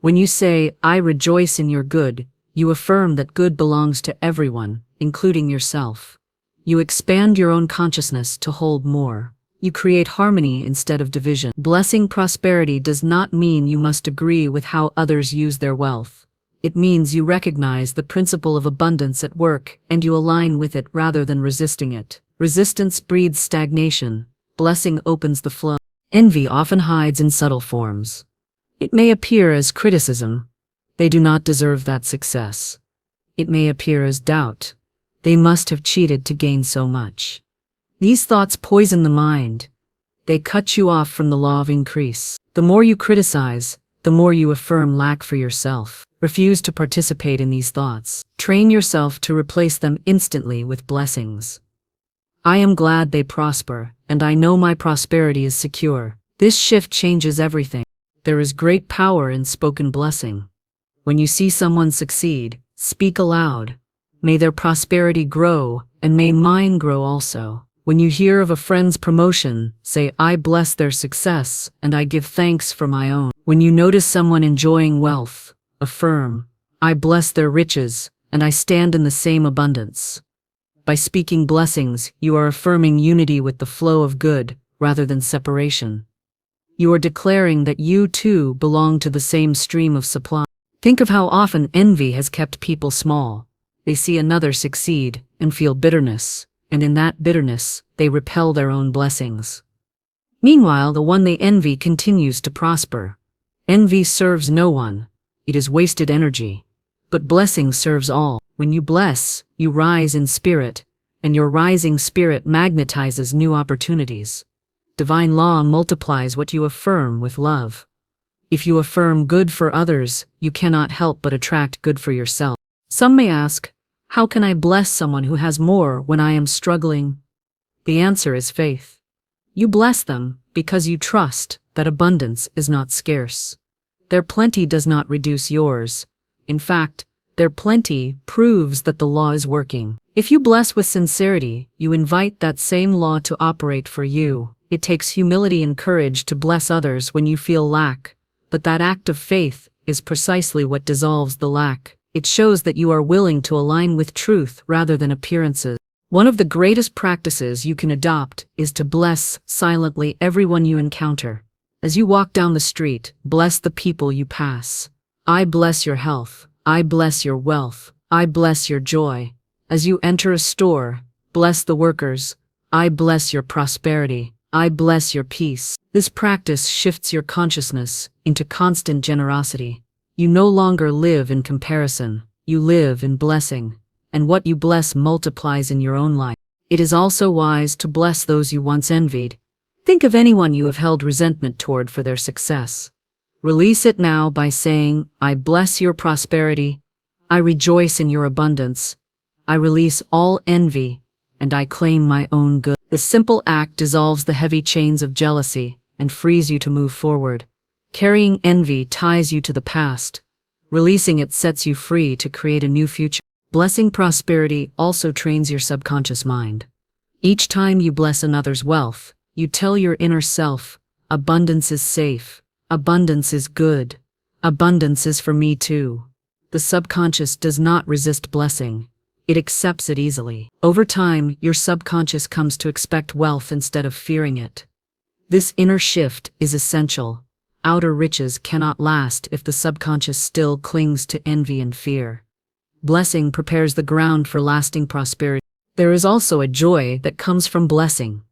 When you say, I rejoice in your good, you affirm that good belongs to everyone, including yourself. You expand your own consciousness to hold more. You create harmony instead of division. Blessing prosperity does not mean you must agree with how others use their wealth. It means you recognize the principle of abundance at work and you align with it rather than resisting it. Resistance breeds stagnation. Blessing opens the flow. Envy often hides in subtle forms. It may appear as criticism. They do not deserve that success. It may appear as doubt. They must have cheated to gain so much. These thoughts poison the mind. They cut you off from the law of increase. The more you criticize, the more you affirm lack for yourself. Refuse to participate in these thoughts. Train yourself to replace them instantly with blessings. I am glad they prosper, and I know my prosperity is secure. This shift changes everything. There is great power in spoken blessing. When you see someone succeed, speak aloud. May their prosperity grow, and may mine grow also. When you hear of a friend's promotion, say, I bless their success, and I give thanks for my own. When you notice someone enjoying wealth, affirm, I bless their riches, and I stand in the same abundance. By speaking blessings, you are affirming unity with the flow of good, rather than separation. You are declaring that you too belong to the same stream of supply. Think of how often envy has kept people small. They see another succeed and feel bitterness, and in that bitterness, they repel their own blessings. Meanwhile, the one they envy continues to prosper. Envy serves no one. It is wasted energy. But blessing serves all. When you bless, you rise in spirit, and your rising spirit magnetizes new opportunities. Divine law multiplies what you affirm with love. If you affirm good for others, you cannot help but attract good for yourself. Some may ask, how can I bless someone who has more when I am struggling? The answer is faith. You bless them because you trust that abundance is not scarce. Their plenty does not reduce yours. In fact, their plenty proves that the law is working. If you bless with sincerity, you invite that same law to operate for you. It takes humility and courage to bless others when you feel lack, but that act of faith is precisely what dissolves the lack. It shows that you are willing to align with truth rather than appearances. One of the greatest practices you can adopt is to bless silently everyone you encounter. As you walk down the street, bless the people you pass. I bless your health. I bless your wealth. I bless your joy. As you enter a store, bless the workers. I bless your prosperity. I bless your peace. This practice shifts your consciousness into constant generosity. You no longer live in comparison. You live in blessing. And what you bless multiplies in your own life. It is also wise to bless those you once envied. Think of anyone you have held resentment toward for their success. Release it now by saying, I bless your prosperity. I rejoice in your abundance. I release all envy, and I claim my own good. The simple act dissolves the heavy chains of jealousy and frees you to move forward. Carrying envy ties you to the past. Releasing it sets you free to create a new future. Blessing prosperity also trains your subconscious mind. Each time you bless another's wealth, you tell your inner self, abundance is safe, abundance is good, abundance is for me too. The subconscious does not resist blessing. It accepts it easily. Over time, your subconscious comes to expect wealth instead of fearing it. This inner shift is essential. Outer riches cannot last if the subconscious still clings to envy and fear. Blessing prepares the ground for lasting prosperity. There is also a joy that comes from blessing.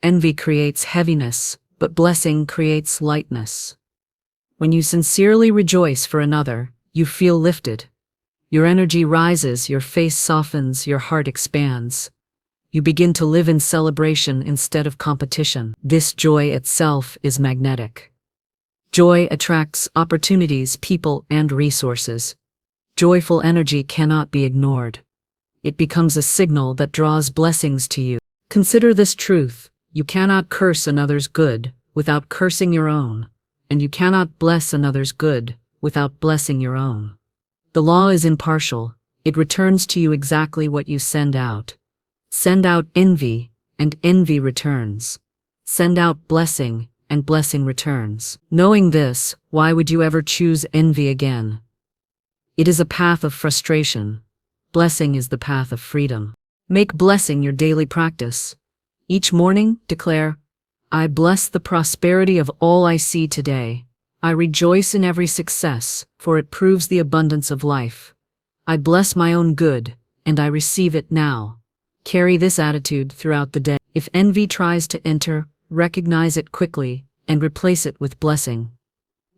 Envy creates heaviness, but blessing creates lightness. When you sincerely rejoice for another, you feel lifted. Your energy rises, your face softens, your heart expands. You begin to live in celebration instead of competition. This joy itself is magnetic. Joy attracts opportunities, people, and resources. Joyful energy cannot be ignored. It becomes a signal that draws blessings to you. Consider this truth. You cannot curse another's good without cursing your own, and you cannot bless another's good without blessing your own. The law is impartial. It returns to you exactly what you send out. Send out envy, and envy returns. Send out blessing, and blessing returns. Knowing this, why would you ever choose envy again? It is a path of frustration. Blessing is the path of freedom. Make blessing your daily practice. Each morning, declare, I bless the prosperity of all I see today. I rejoice in every success, for it proves the abundance of life. I bless my own good, and I receive it now. Carry this attitude throughout the day. If envy tries to enter, recognize it quickly, and replace it with blessing.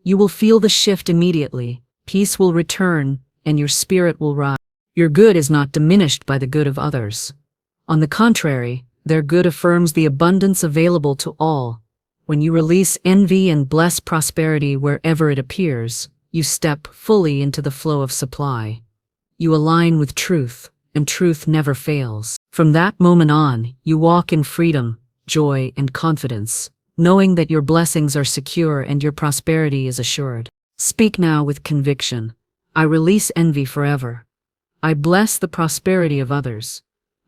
You will feel the shift immediately. Peace will return, and your spirit will rise. Your good is not diminished by the good of others. On the contrary, their good affirms the abundance available to all. When you release envy and bless prosperity wherever it appears, you step fully into the flow of supply. You align with truth, and truth never fails. From that moment on, you walk in freedom, joy, and confidence, knowing that your blessings are secure and your prosperity is assured. Speak now with conviction. I release envy forever. I bless the prosperity of others.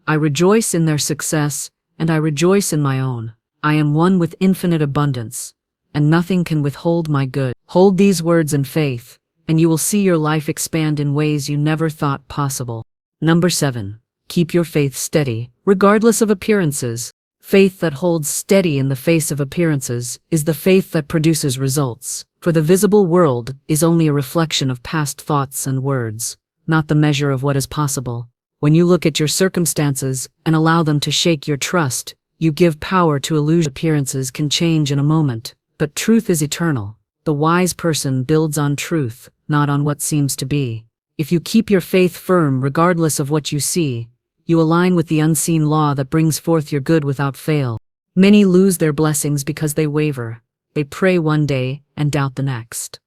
I rejoice in their success, and I rejoice in my own. I am one with infinite abundance, and nothing can withhold my good. Hold these words in faith, and you will see your life expand in ways you never thought possible. Number 7. Keep your faith steady, regardless of appearances. Faith that holds steady in the face of appearances is the faith that produces results, for the visible world is only a reflection of past thoughts and words, not the measure of what is possible. When you look at your circumstances and allow them to shake your trust, you give power to illusion. Appearances can change in a moment, but truth is eternal. The wise person builds on truth, not on what seems to be. If you keep your faith firm regardless of what you see, you align with the unseen law that brings forth your good without fail. Many lose their blessings because they waver. They pray one day and doubt the next.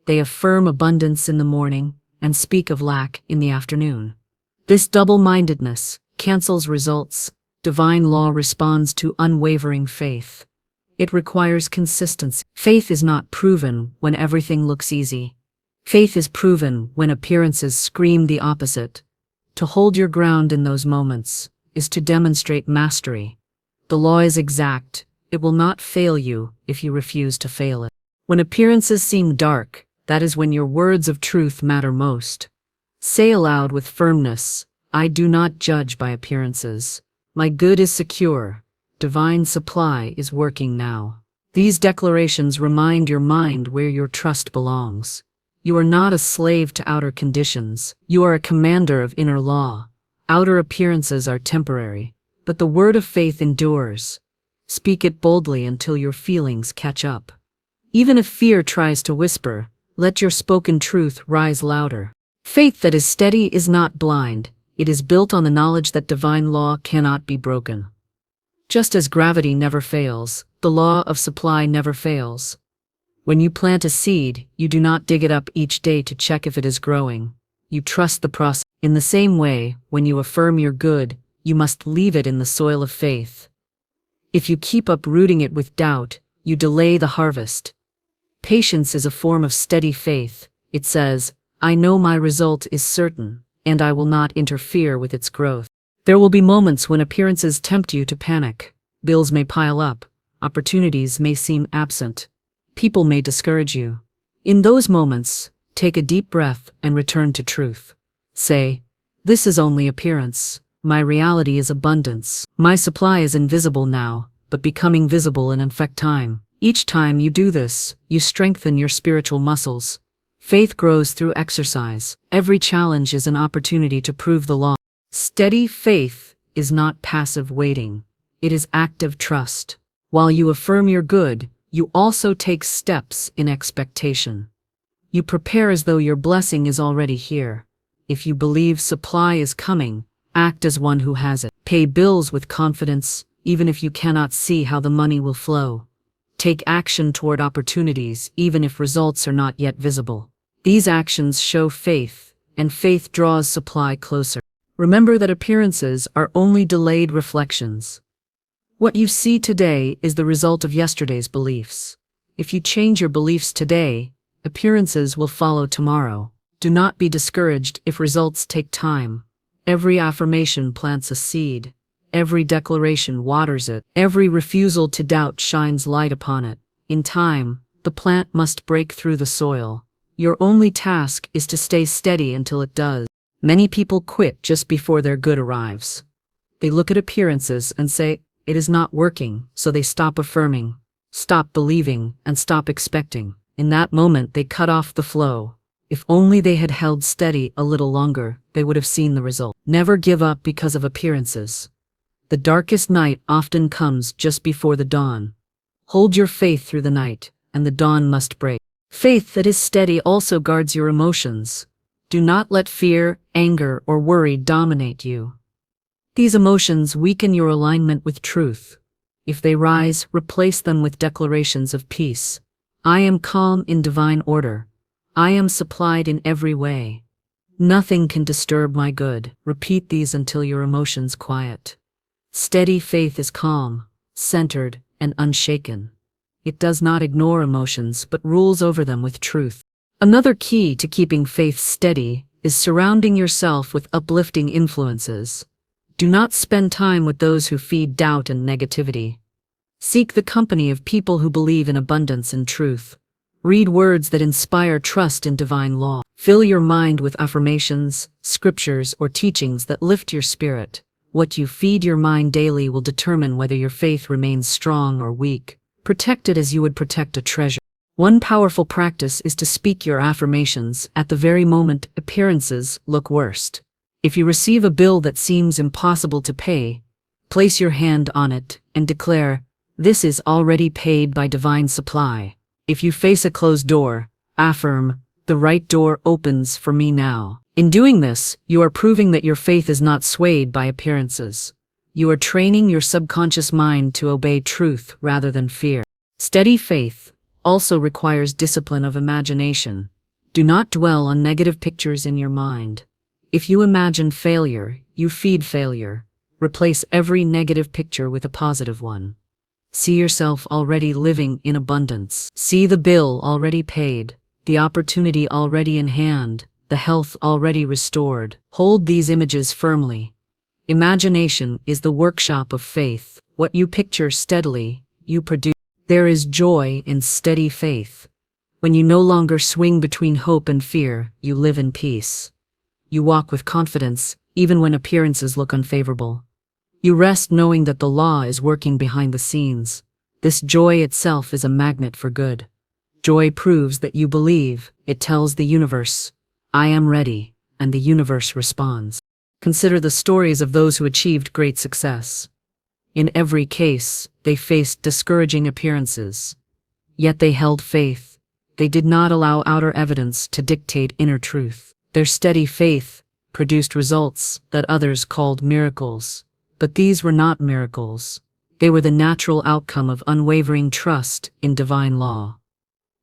They affirm abundance in the morning and speak of lack in the afternoon. This double-mindedness cancels results. Divine law responds to unwavering faith. It requires consistency. Faith is not proven when everything looks easy. Faith is proven when appearances scream the opposite. To hold your ground in those moments is to demonstrate mastery. The law is exact. It will not fail you if you refuse to fail it. When appearances seem dark, that is when your words of truth matter most. Say aloud with firmness, I do not judge by appearances. My good is secure. Divine supply is working now. These declarations remind your mind where your trust belongs. You are not a slave to outer conditions. You are a commander of inner law. Outer appearances are temporary, but the word of faith endures. Speak it boldly until your feelings catch up. Even if fear tries to whisper, let your spoken truth rise louder. Faith that is steady is not blind. It is built on the knowledge that divine law cannot be broken. Just as gravity never fails, the law of supply never fails. When you plant a seed, you do not dig it up each day to check if it is growing. You trust the process. In the same way, when you affirm your good, you must leave it in the soil of faith. If you keep uprooting it with doubt, you delay the harvest. Patience is a form of steady faith. It says, I know my result is certain, and I will not interfere with its growth. There will be moments when appearances tempt you to panic. Bills may pile up. Opportunities may seem absent. People may discourage you. In those moments, take a deep breath and return to truth. Say, this is only appearance. My reality is abundance. My supply is invisible now, but becoming visible in effect time. Each time you do this, you strengthen your spiritual muscles. Faith grows through exercise. Every challenge is an opportunity to prove the law. Steady faith is not passive waiting. It is active trust. While you affirm your good, you also take steps in expectation. You prepare as though your blessing is already here. If you believe supply is coming, act as one who has it. Pay bills with confidence, even if you cannot see how the money will flow. Take action toward opportunities, even if results are not yet visible. These actions show faith, and faith draws supply closer. Remember that appearances are only delayed reflections. What you see today is the result of yesterday's beliefs. If you change your beliefs today, appearances will follow tomorrow. Do not be discouraged if results take time. Every affirmation plants a seed. Every declaration waters it. Every refusal to doubt shines light upon it. In time, the plant must break through the soil. Your only task is to stay steady until it does. Many people quit just before their good arrives. They look at appearances and say, it is not working, so they stop affirming, stop believing, and stop expecting. In that moment, they cut off the flow. If only they had held steady a little longer, they would have seen the result. Never give up because of appearances. The darkest night often comes just before the dawn. Hold your faith through the night, and the dawn must break. Faith that is steady also guards your emotions. Do not let fear, anger, or worry dominate you. These emotions weaken your alignment with truth. If they rise, replace them with declarations of peace. I am calm in divine order. I am supplied in every way. Nothing can disturb my good. Repeat these until your emotions quiet. Steady faith is calm, centered, and unshaken. It does not ignore emotions but rules over them with truth. Another key to keeping faith steady is surrounding yourself with uplifting influences. Do not spend time with those who feed doubt and negativity. Seek the company of people who believe in abundance and truth. Read words that inspire trust in divine law. Fill your mind with affirmations, scriptures, or teachings that lift your spirit. What you feed your mind daily will determine whether your faith remains strong or weak. Protect it as you would protect a treasure. One powerful practice is to speak your affirmations at the very moment appearances look worst. If you receive a bill that seems impossible to pay, place your hand on it and declare, "This is already paid by divine supply." If you face a closed door, affirm, "The right door opens for me now." In doing this, you are proving that your faith is not swayed by appearances. You are training your subconscious mind to obey truth rather than fear. Steady faith also requires discipline of imagination. Do not dwell on negative pictures in your mind. If you imagine failure, you feed failure. Replace every negative picture with a positive one. See yourself already living in abundance. See the bill already paid, the opportunity already in hand, the health already restored. Hold these images firmly. Imagination is the workshop of faith. What you picture steadily, you produce. There is joy in steady faith. When you no longer swing between hope and fear, you live in peace. You walk with confidence, even when appearances look unfavorable. You rest knowing that the law is working behind the scenes. This joy itself is a magnet for good. Joy proves that you believe. It tells the universe, "I am ready," and the universe responds. Consider the stories of those who achieved great success. In every case, they faced discouraging appearances. Yet they held faith. They did not allow outer evidence to dictate inner truth. Their steady faith produced results that others called miracles. But these were not miracles. They were the natural outcome of unwavering trust in divine law.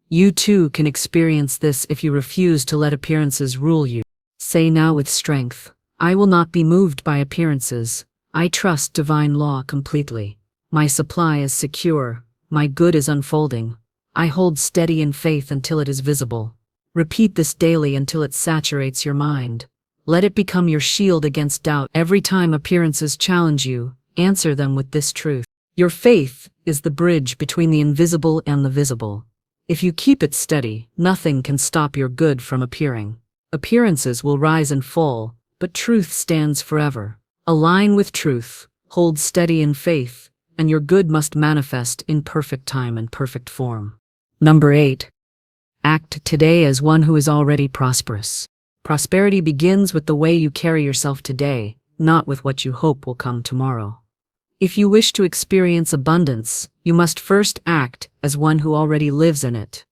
You too can experience this if you refuse to let appearances rule you. Say now with strength, "I will not be moved by appearances. I trust divine law completely. My supply is secure. My good is unfolding. I hold steady in faith until it is visible." Repeat this daily until it saturates your mind. Let it become your shield against doubt. Every time appearances challenge you, answer them with this truth. Your faith is the bridge between the invisible and the visible. If you keep it steady, nothing can stop your good from appearing. Appearances will rise and fall, but truth stands forever. Align with truth, hold steady in faith, and your good must manifest in perfect time and perfect form. Number 8. Act today as one who is already prosperous. Prosperity begins with the way you carry yourself today, not with what you hope will come tomorrow. If you wish to experience abundance, you must first act as one who already lives in it.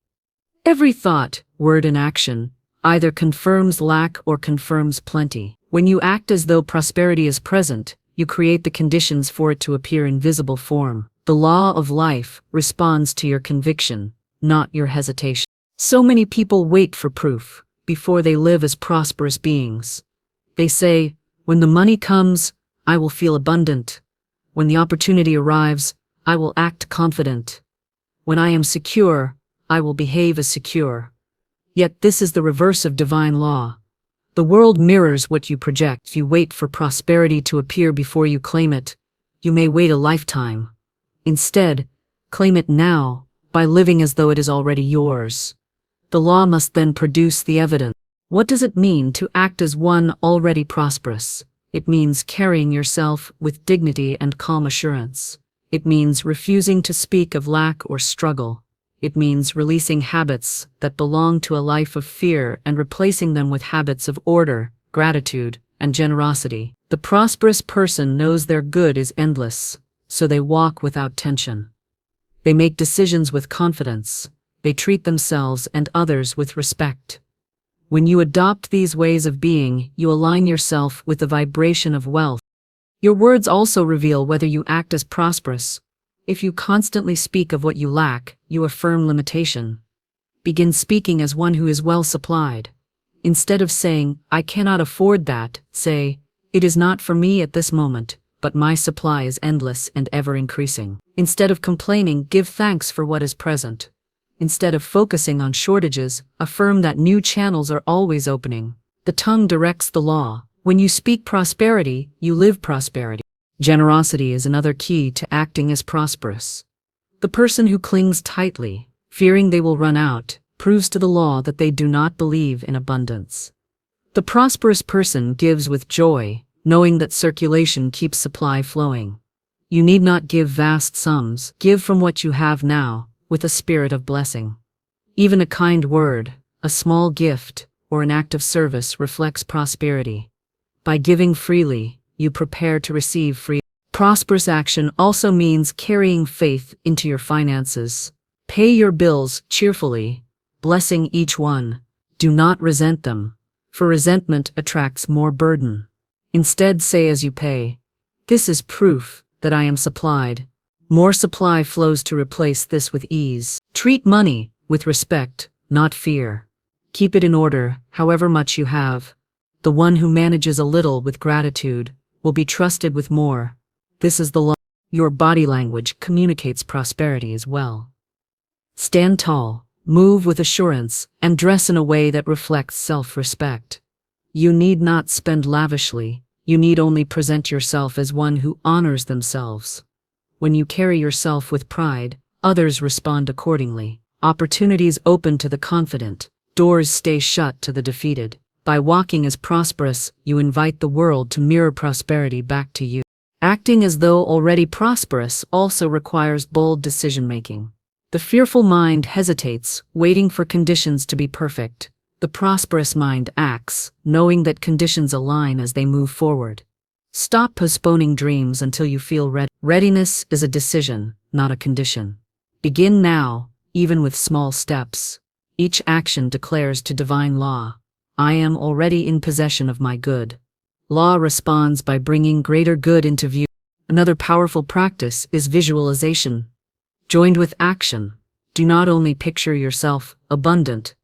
Every thought, word, and action either confirms lack or confirms plenty. When you act as though prosperity is present, you create the conditions for it to appear in visible form. The law of life responds to your conviction, not your hesitation. So many people wait for proof before they live as prosperous beings. They say, "When the money comes, I will feel abundant. When the opportunity arrives, I will act confident. When I am secure, I will behave as secure." Yet this is the reverse of divine law. The world mirrors what you project. If you wait for prosperity to appear before you claim it, you may wait a lifetime. Instead, claim it now by living as though it is already yours. The law must then produce the evidence. What does it mean to act as one already prosperous? It means carrying yourself with dignity and calm assurance. It means refusing to speak of lack or struggle. It means releasing habits that belong to a life of fear and replacing them with habits of order, gratitude, and generosity. The prosperous person knows their good is endless, so they walk without tension. They make decisions with confidence. They treat themselves and others with respect. When you adopt these ways of being, you align yourself with the vibration of wealth. Your words also reveal whether you act as prosperous. If you constantly speak of what you lack, you affirm limitation. Begin speaking as one who is well supplied. Instead of saying, "I cannot afford that," say, "It is not for me at this moment, but my supply is endless and ever increasing." Instead of complaining, give thanks for what is present. Instead of focusing on shortages, affirm that new channels are always opening. The tongue directs the law. When you speak prosperity, you live prosperity. Generosity is another key to acting as prosperous. The person who clings tightly, fearing they will run out, proves to the law that they do not believe in abundance. The prosperous person gives with joy, knowing that circulation keeps supply flowing. You need not give vast sums, give from what you have now, with a spirit of blessing. Even a kind word, a small gift, or an act of service reflects prosperity. By giving freely, you prepare to receive freely. Prosperous action also means carrying faith into your finances. Pay your bills cheerfully, blessing each one. Do not resent them, for resentment attracts more burden. Instead, say as you pay, "This is proof that I am supplied." More supply flows to replace this with ease. Treat money with respect, not fear. Keep it in order, however much you have. The one who manages a little with gratitude will be trusted with more. This is the law. Your body language communicates prosperity as well. Stand tall, move with assurance, and dress in a way that reflects self-respect. You need not spend lavishly, you need only present yourself as one who honors themselves. When you carry yourself with pride, others respond accordingly. Opportunities open to the confident, doors stay shut to the defeated. By walking as prosperous, you invite the world to mirror prosperity back to you. Acting as though already prosperous also requires bold decision-making. The fearful mind hesitates, waiting for conditions to be perfect. The prosperous mind acts, knowing that conditions align as they move forward. Stop postponing dreams until you feel ready. Readiness is a decision, not a condition. Begin now, even with small steps. Each action declares to divine law, "I am already in possession of my good." Law responds by bringing greater good into view. Another powerful practice is visualization. Joined with action, do not only picture yourself abundant,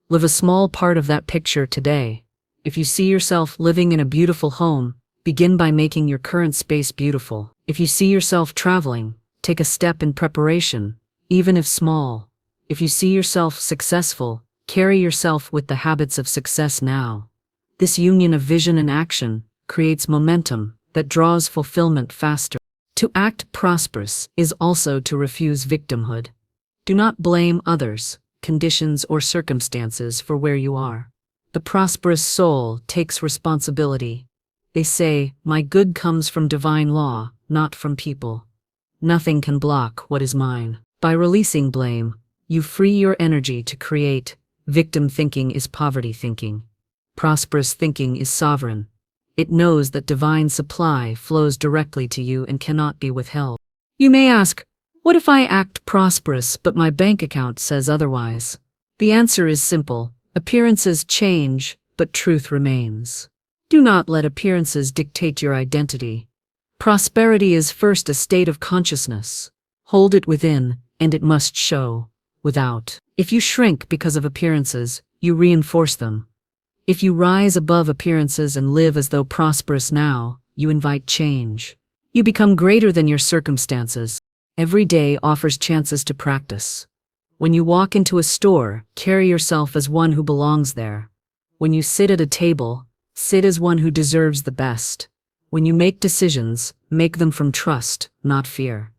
live a small part of that picture today. If you see yourself living in a beautiful home, begin by making your current space beautiful. If you see yourself traveling, take a step in preparation, even if small. If you see yourself successful, carry yourself with the habits of success now. This union of vision and action creates momentum that draws fulfillment faster. To act prosperous is also to refuse victimhood. Do not blame others, conditions, or circumstances for where you are. The prosperous soul takes responsibility. They say, "My good comes from divine law, not from people. Nothing can block what is mine." By releasing blame, you free your energy to create. Victim thinking is poverty thinking. Prosperous thinking is sovereign. It knows that divine supply flows directly to you and cannot be withheld. You may ask, what if I act prosperous but my bank account says otherwise? The answer is simple. Appearances change, but truth remains. Do not let appearances dictate your identity. Prosperity is first a state of consciousness. Hold it within, and it must show without. If you shrink because of appearances, you reinforce them. If you rise above appearances and live as though prosperous now, you invite change. You become greater than your circumstances. Every day offers chances to practice. When you walk into a store, carry yourself as one who belongs there. When you sit at a table, sit as one who deserves the best. When you make decisions, make them from trust, not fear.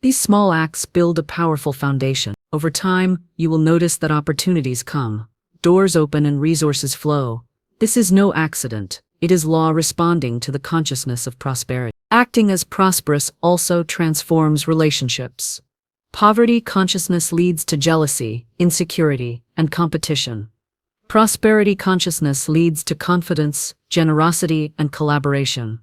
These small acts build a powerful foundation. Over time, you will notice that opportunities come. Doors open and resources flow. This is no accident. It is law responding to the consciousness of prosperity. Acting as prosperous also transforms relationships. Poverty consciousness leads to jealousy, insecurity, and competition. Prosperity consciousness leads to confidence, generosity, and collaboration.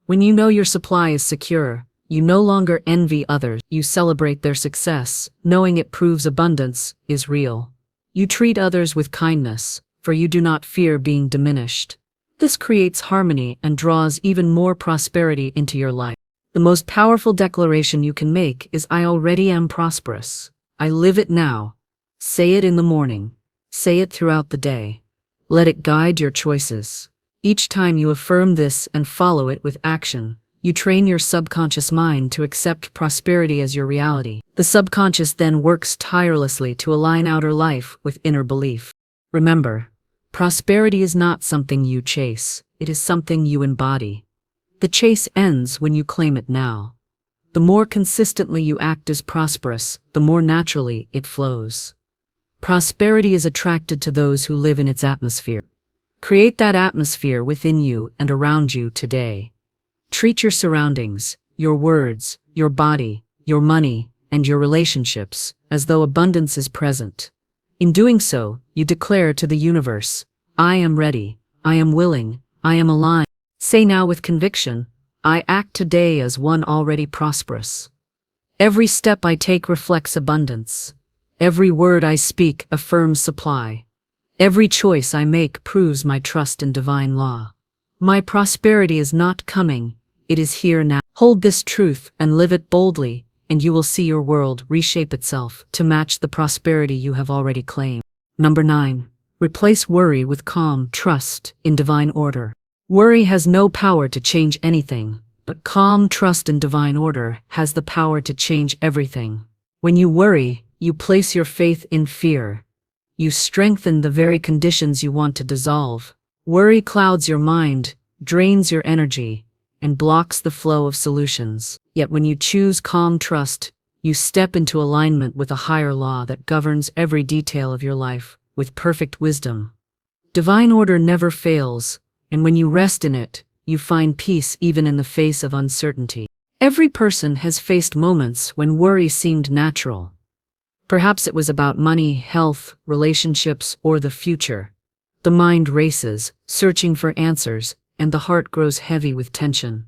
When you know your supply is secure, you no longer envy others. You celebrate their success, knowing it proves abundance is real. You treat others with kindness, for you do not fear being diminished. This creates harmony and draws even more prosperity into your life. The most powerful declaration you can make is, "I already am prosperous. I live it now." Say it in the morning. Say it throughout the day. Let it guide your choices. Each time you affirm this and follow it with action, you train your subconscious mind to accept prosperity as your reality. The subconscious then works tirelessly to align outer life with inner belief. Remember, prosperity is not something you chase, it is something you embody. The chase ends when you claim it now. The more consistently you act as prosperous, the more naturally it flows. Prosperity is attracted to those who live in its atmosphere. Create that atmosphere within you and around you today. Treat your surroundings, your words, your body, your money, and your relationships as though abundance is present. In doing so, you declare to the universe, I am ready, I am willing, I am aligned. Say now with conviction, I act today as one already prosperous. Every step I take reflects abundance. Every word I speak affirms supply. Every choice I make proves my trust in divine law. My prosperity is not coming, it is here now. Hold this truth and live it boldly, and you will see your world reshape itself to match the prosperity you have already claimed. Number 9. Replace worry with calm trust in divine order. Worry has no power to change anything, but calm trust in divine order has the power to change everything. When you worry, you place your faith in fear. You strengthen the very conditions you want to dissolve. Worry clouds your mind, drains your energy, and blocks the flow of solutions. Yet when you choose calm trust, you step into alignment with a higher law that governs every detail of your life with perfect wisdom. Divine order never fails, and when you rest in it, you find peace even in the face of uncertainty. Every person has faced moments when worry seemed natural. Perhaps it was about money, health, relationships, or the future. The mind races, searching for answers, and the heart grows heavy with tension.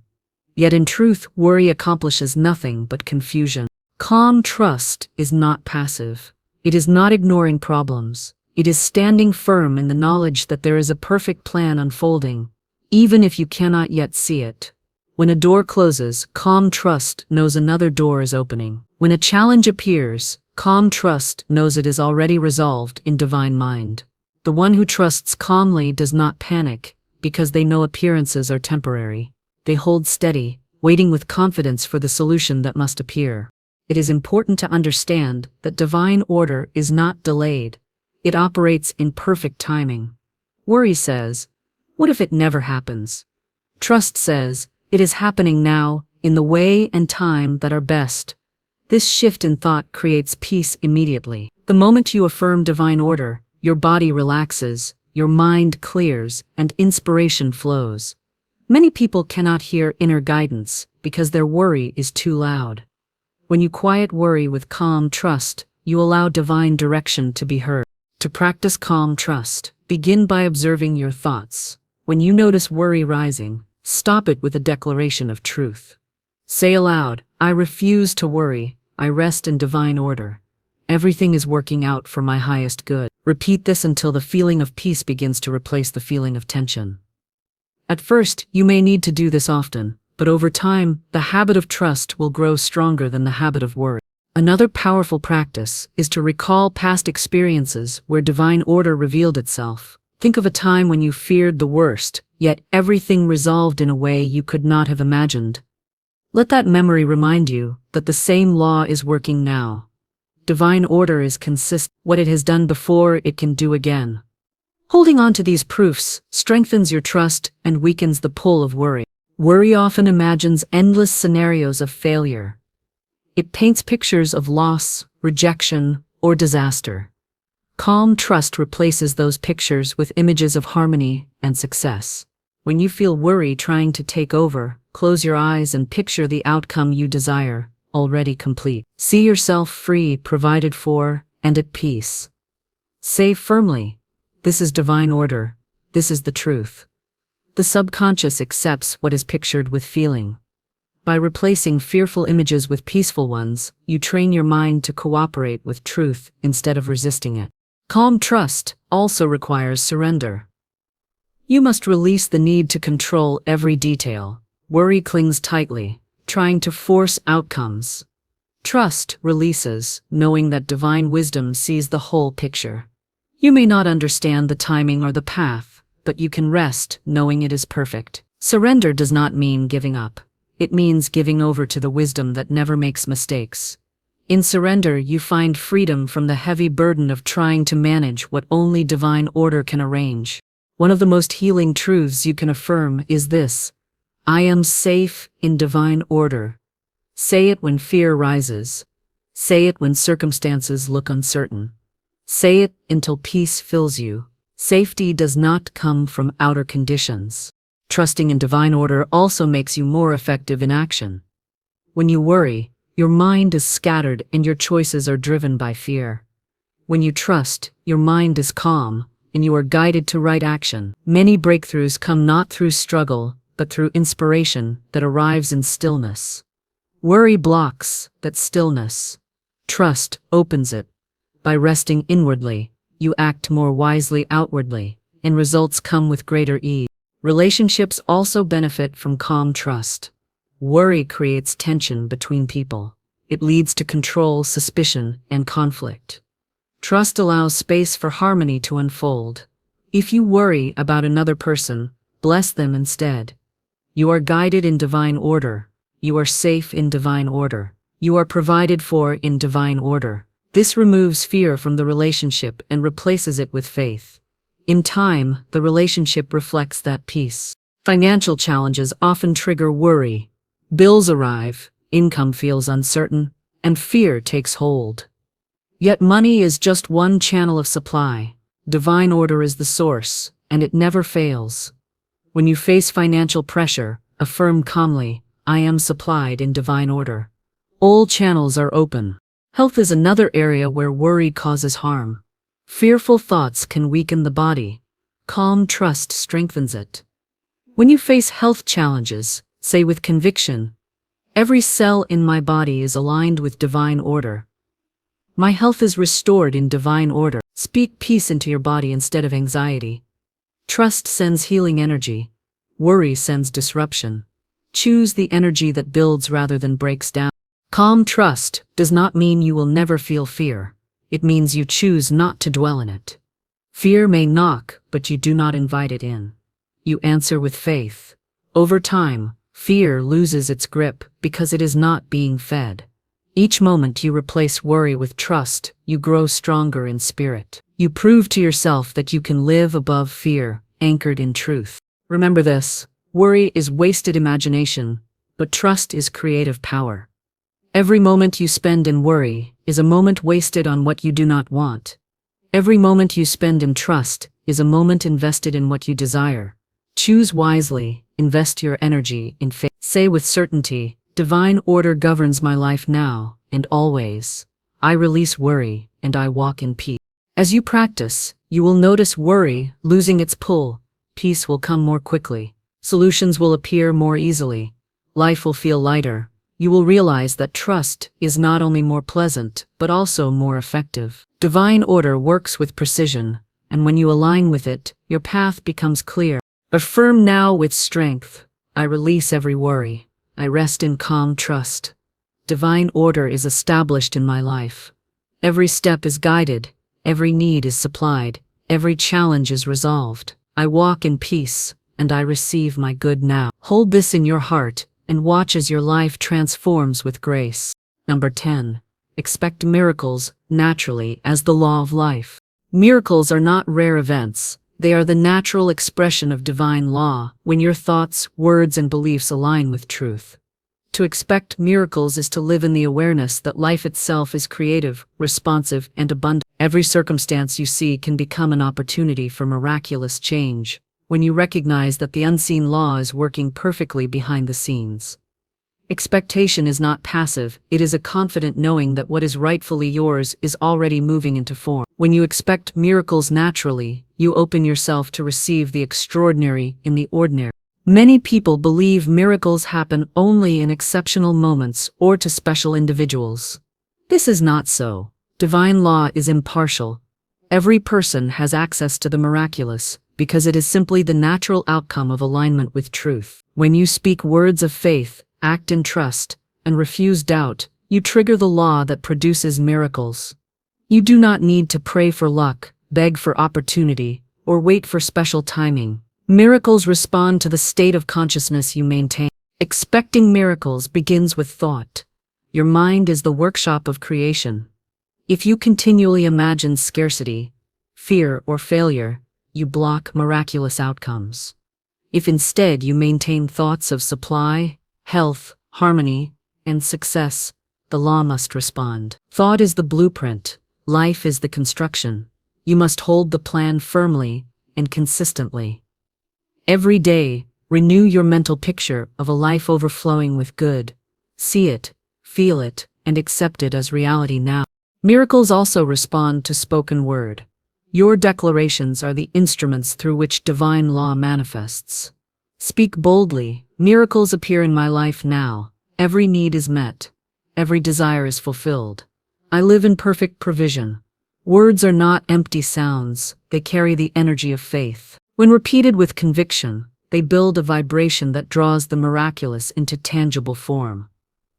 Yet in truth, worry accomplishes nothing but confusion. Calm trust is not passive. It is not ignoring problems. It is standing firm in the knowledge that there is a perfect plan unfolding, even if you cannot yet see it. When a door closes, calm trust knows another door is opening. When a challenge appears, calm trust knows it is already resolved in divine mind. The one who trusts calmly does not panic, because they know appearances are temporary. They hold steady, waiting with confidence for the solution that must appear. It is important to understand that divine order is not delayed. It operates in perfect timing. Worry says, what if it never happens? Trust says, it is happening now, in the way and time that are best. This shift in thought creates peace immediately. The moment you affirm divine order, your body relaxes, your mind clears, and inspiration flows. Many people cannot hear inner guidance because their worry is too loud. When you quiet worry with calm trust, you allow divine direction to be heard. To practice calm trust, begin by observing your thoughts. When you notice worry rising, stop it with a declaration of truth. Say aloud, I refuse to worry. I rest in divine order. Everything is working out for my highest good. Repeat this until the feeling of peace begins to replace the feeling of tension. At first, you may need to do this often, but over time, the habit of trust will grow stronger than the habit of worry. Another powerful practice is to recall past experiences where divine order revealed itself. Think of a time when you feared the worst, yet everything resolved in a way you could not have imagined. Let that memory remind you that the same law is working now. Divine order is consistent. What it has done before, it can do again. Holding on to these proofs strengthens your trust and weakens the pull of worry. Worry often imagines endless scenarios of failure. It paints pictures of loss, rejection, or disaster. Calm trust replaces those pictures with images of harmony and success. When you feel worry trying to take over, close your eyes and picture the outcome you desire, already complete. See yourself free, provided for, and at peace. Say firmly, this is divine order, this is the truth. The subconscious accepts what is pictured with feeling. By replacing fearful images with peaceful ones, you train your mind to cooperate with truth instead of resisting it. Calm trust also requires surrender. You must release the need to control every detail. Worry clings tightly, trying to force outcomes. Trust releases, knowing that divine wisdom sees the whole picture. You may not understand the timing or the path, but you can rest knowing it is perfect. Surrender does not mean giving up. It means giving over to the wisdom that never makes mistakes. In surrender, you find freedom from the heavy burden of trying to manage what only divine order can arrange. One of the most healing truths you can affirm is this: I am safe in divine order. Say it when fear rises. Say it when circumstances look uncertain. Say it until peace fills you. Safety does not come from outer conditions. Trusting in divine order also makes you more effective in action. When you worry, your mind is scattered and your choices are driven by fear. When you trust, your mind is calm and you are guided to right action. Many breakthroughs come not through struggle, but through inspiration that arrives in stillness. Worry blocks that stillness. Trust opens it. By resting inwardly, you act more wisely outwardly, and results come with greater ease. Relationships also benefit from calm trust. Worry creates tension between people. It leads to control, suspicion, and conflict. Trust allows space for harmony to unfold. If you worry about another person, bless them instead. You are guided in divine order. You are safe in divine order. You are provided for in divine order. This removes fear from the relationship and replaces it with faith. In time, the relationship reflects that peace. Financial challenges often trigger worry. Bills arrive, income feels uncertain, and fear takes hold. Yet money is just one channel of supply. Divine order is the source, and it never fails. When you face financial pressure, affirm calmly, I am supplied in divine order. All channels are open. Health is another area where worry causes harm. Fearful thoughts can weaken the body. Calm trust strengthens it. When you face health challenges, say with conviction, every cell in my body is aligned with divine order. My health is restored in divine order. Speak peace into your body instead of anxiety. Trust sends healing energy. Worry sends disruption. Choose the energy that builds rather than breaks down. Calm trust does not mean you will never feel fear. It means you choose not to dwell in it. Fear may knock, but you do not invite it in. You answer with faith. Over time, fear loses its grip because it is not being fed. Each moment you replace worry with trust, you grow stronger in spirit. You prove to yourself that you can live above fear, anchored in truth. Remember this, worry is wasted imagination, but trust is creative power. Every moment you spend in worry is a moment wasted on what you do not want. Every moment you spend in trust is a moment invested in what you desire. Choose wisely, invest your energy in faith. Say with certainty, divine order governs my life now and always. I release worry and I walk in peace. As you practice, you will notice worry losing its pull. Peace will come more quickly. Solutions will appear more easily. Life will feel lighter. You will realize that trust is not only more pleasant, but also more effective. Divine order works with precision, and when you align with it, your path becomes clear. Affirm now with strength. I release every worry. I rest in calm trust. Divine order is established in my life. Every step is guided. Every need is supplied. Every challenge is resolved. I walk in peace, and I receive my good now. Hold this in your heart, and watch as your life transforms with grace. Number 10. Expect miracles naturally as the law of life. Miracles are not rare events. They are the natural expression of divine law when your thoughts, words, and beliefs align with truth. To expect miracles is to live in the awareness that life itself is creative, responsive, and abundant. Every circumstance you see can become an opportunity for miraculous change when you recognize that the unseen law is working perfectly behind the scenes. Expectation is not passive, it is a confident knowing that what is rightfully yours is already moving into form. When you expect miracles naturally, you open yourself to receive the extraordinary in the ordinary. Many people believe miracles happen only in exceptional moments or to special individuals. This is not so. Divine law is impartial. Every person has access to the miraculous, because it is simply the natural outcome of alignment with truth. When you speak words of faith, act in trust, and refuse doubt, you trigger the law that produces miracles. You do not need to pray for luck, beg for opportunity, or wait for special timing. Miracles respond to the state of consciousness you maintain. Expecting miracles begins with thought. Your mind is the workshop of creation. If you continually imagine scarcity, fear, or failure, you block miraculous outcomes. If instead you maintain thoughts of supply, health, harmony, and success, the law must respond. Thought is the blueprint. Life is the construction. You must hold the plan firmly and consistently. Every day, renew your mental picture of a life overflowing with good. See it, feel it, and accept it as reality now. Miracles also respond to spoken word. Your declarations are the instruments through which divine law manifests. Speak boldly, miracles appear in my life now. Every need is met. Every desire is fulfilled. I live in perfect provision. Words are not empty sounds, they carry the energy of faith. When repeated with conviction, they build a vibration that draws the miraculous into tangible form.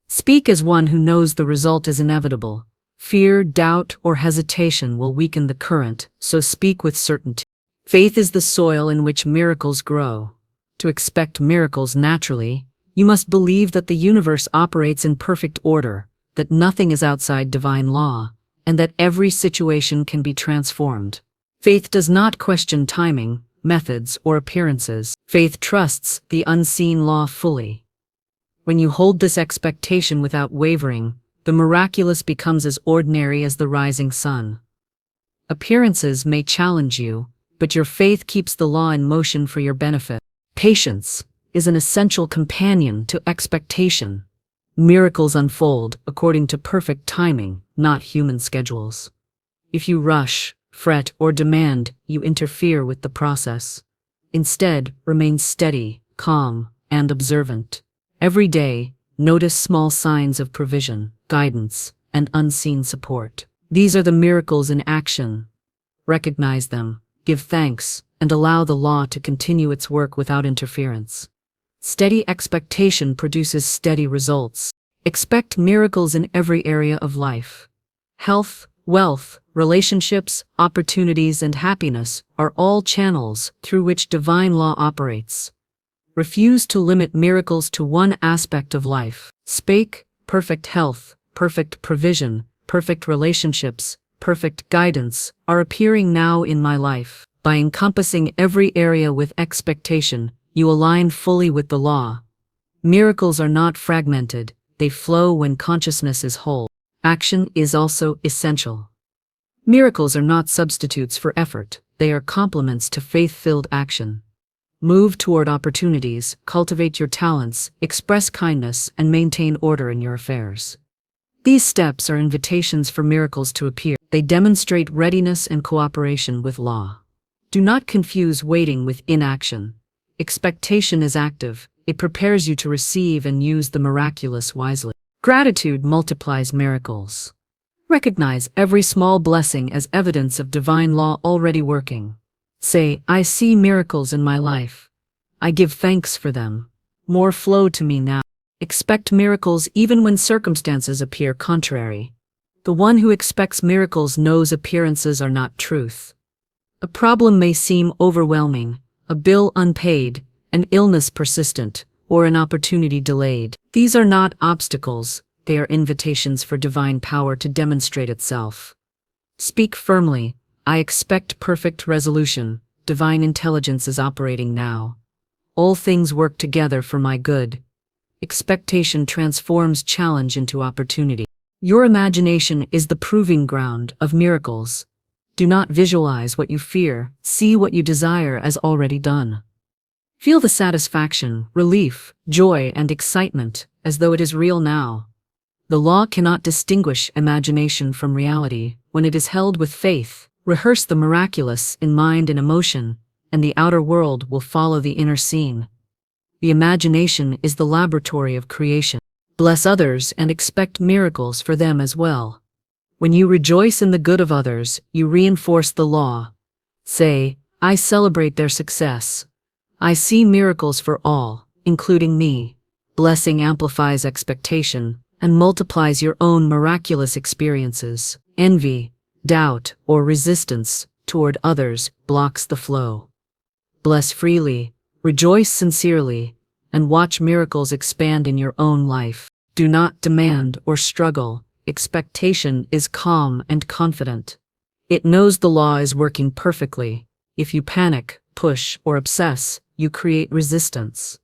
Speak as one who knows the result is inevitable. Fear, doubt, or hesitation will weaken the current, so speak with certainty. Faith is the soil in which miracles grow. To expect miracles naturally, you must believe that the universe operates in perfect order, that nothing is outside divine law, and that every situation can be transformed. Faith does not question timing, methods, or appearances. Faith trusts the unseen law fully. When you hold this expectation without wavering, the miraculous becomes as ordinary as the rising sun. Appearances may challenge you, but your faith keeps the law in motion for your benefit. Patience is an essential companion to expectation. Miracles unfold according to perfect timing, not human schedules. If you rush, fret, or demand, you interfere with the process. Instead, remain steady, calm, and observant. Every day, notice small signs of provision, guidance, and unseen support. These are the miracles in action. Recognize them, give thanks, and allow the law to continue its work without interference. Steady expectation produces steady results. Expect miracles in every area of life. Health, wealth, relationships, opportunities, and happiness are all channels through which divine law operates. Refuse to limit miracles to one aspect of life. Speak, perfect health, perfect provision, perfect relationships, perfect guidance are appearing now in my life. By encompassing every area with expectation, you align fully with the law. Miracles are not fragmented, they flow when consciousness is whole. Action is also essential. Miracles are not substitutes for effort, they are complements to faith-filled action. Move toward opportunities, cultivate your talents, express kindness, and maintain order in your affairs. These steps are invitations for miracles to appear. They demonstrate readiness and cooperation with law. Do not confuse waiting with inaction. Expectation is active. It prepares you to receive and use the miraculous wisely. Gratitude multiplies miracles. Recognize every small blessing as evidence of divine law already working. Say, I see miracles in my life. I give thanks for them. More flow to me now. Expect miracles even when circumstances appear contrary. The one who expects miracles knows appearances are not truth. A problem may seem overwhelming, a bill unpaid, an illness persistent, or an opportunity delayed. These are not obstacles, they are invitations for divine power to demonstrate itself. Speak firmly, I expect perfect resolution, divine intelligence is operating now. All things work together for my good. Expectation transforms challenge into opportunity. Your imagination is the proving ground of miracles. Do not visualize what you fear, see what you desire as already done. Feel the satisfaction, relief, joy, and excitement as though it is real now. The law cannot distinguish imagination from reality when it is held with faith. Rehearse the miraculous in mind and emotion, and the outer world will follow the inner scene. The imagination is the laboratory of creation. Bless others and expect miracles for them as well. When you rejoice in the good of others, you reinforce the law. Say, I celebrate their success. I see miracles for all, including me. Blessing amplifies expectation and multiplies your own miraculous experiences. Envy, doubt, or resistance toward others blocks the flow. Bless freely, rejoice sincerely, and watch miracles expand in your own life. Do not demand or struggle. Expectation is calm and confident. It knows the law is working perfectly. If you panic, push, or obsess, you create resistance.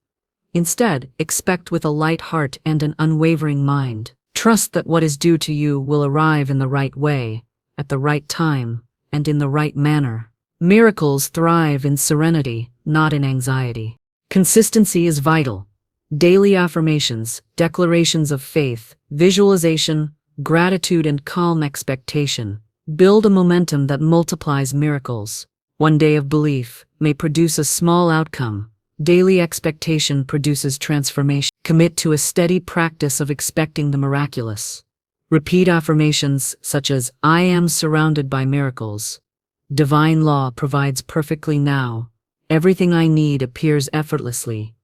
Instead, expect with a light heart and an unwavering mind. Trust that what is due to you will arrive in the right way, at the right time, and in the right manner. Miracles thrive in serenity, not in anxiety. Consistency is vital. Daily affirmations, declarations of faith, visualization, gratitude, and calm expectation build a momentum that multiplies miracles. One day of belief may produce a small outcome. Daily expectation produces transformation. Commit to a steady practice of expecting the miraculous. Repeat affirmations such as, "I am surrounded by miracles. Divine law provides perfectly now. Everything I need appears effortlessly."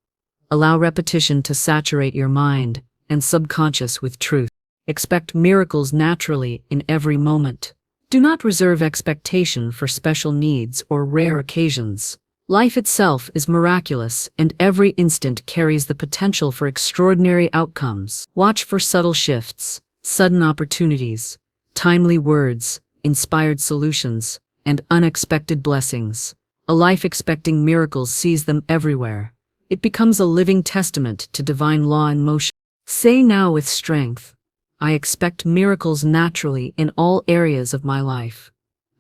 Allow repetition to saturate your mind and subconscious with truth. Expect miracles naturally in every moment. Do not reserve expectation for special needs or rare occasions. Life itself is miraculous, and every instant carries the potential for extraordinary outcomes. Watch for subtle shifts, sudden opportunities, timely words, inspired solutions, and unexpected blessings. A life expecting miracles sees them everywhere. It becomes a living testament to divine law in motion. Say now with strength, "I expect miracles naturally in all areas of my life.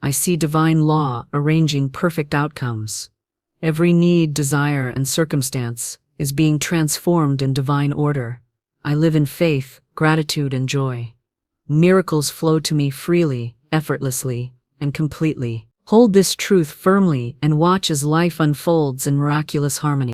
I see divine law arranging perfect outcomes. Every need, desire, and circumstance is being transformed in divine order. I live in faith, gratitude, and joy. Miracles flow to me freely, effortlessly, and completely." Hold this truth firmly and watch as life unfolds in miraculous harmony.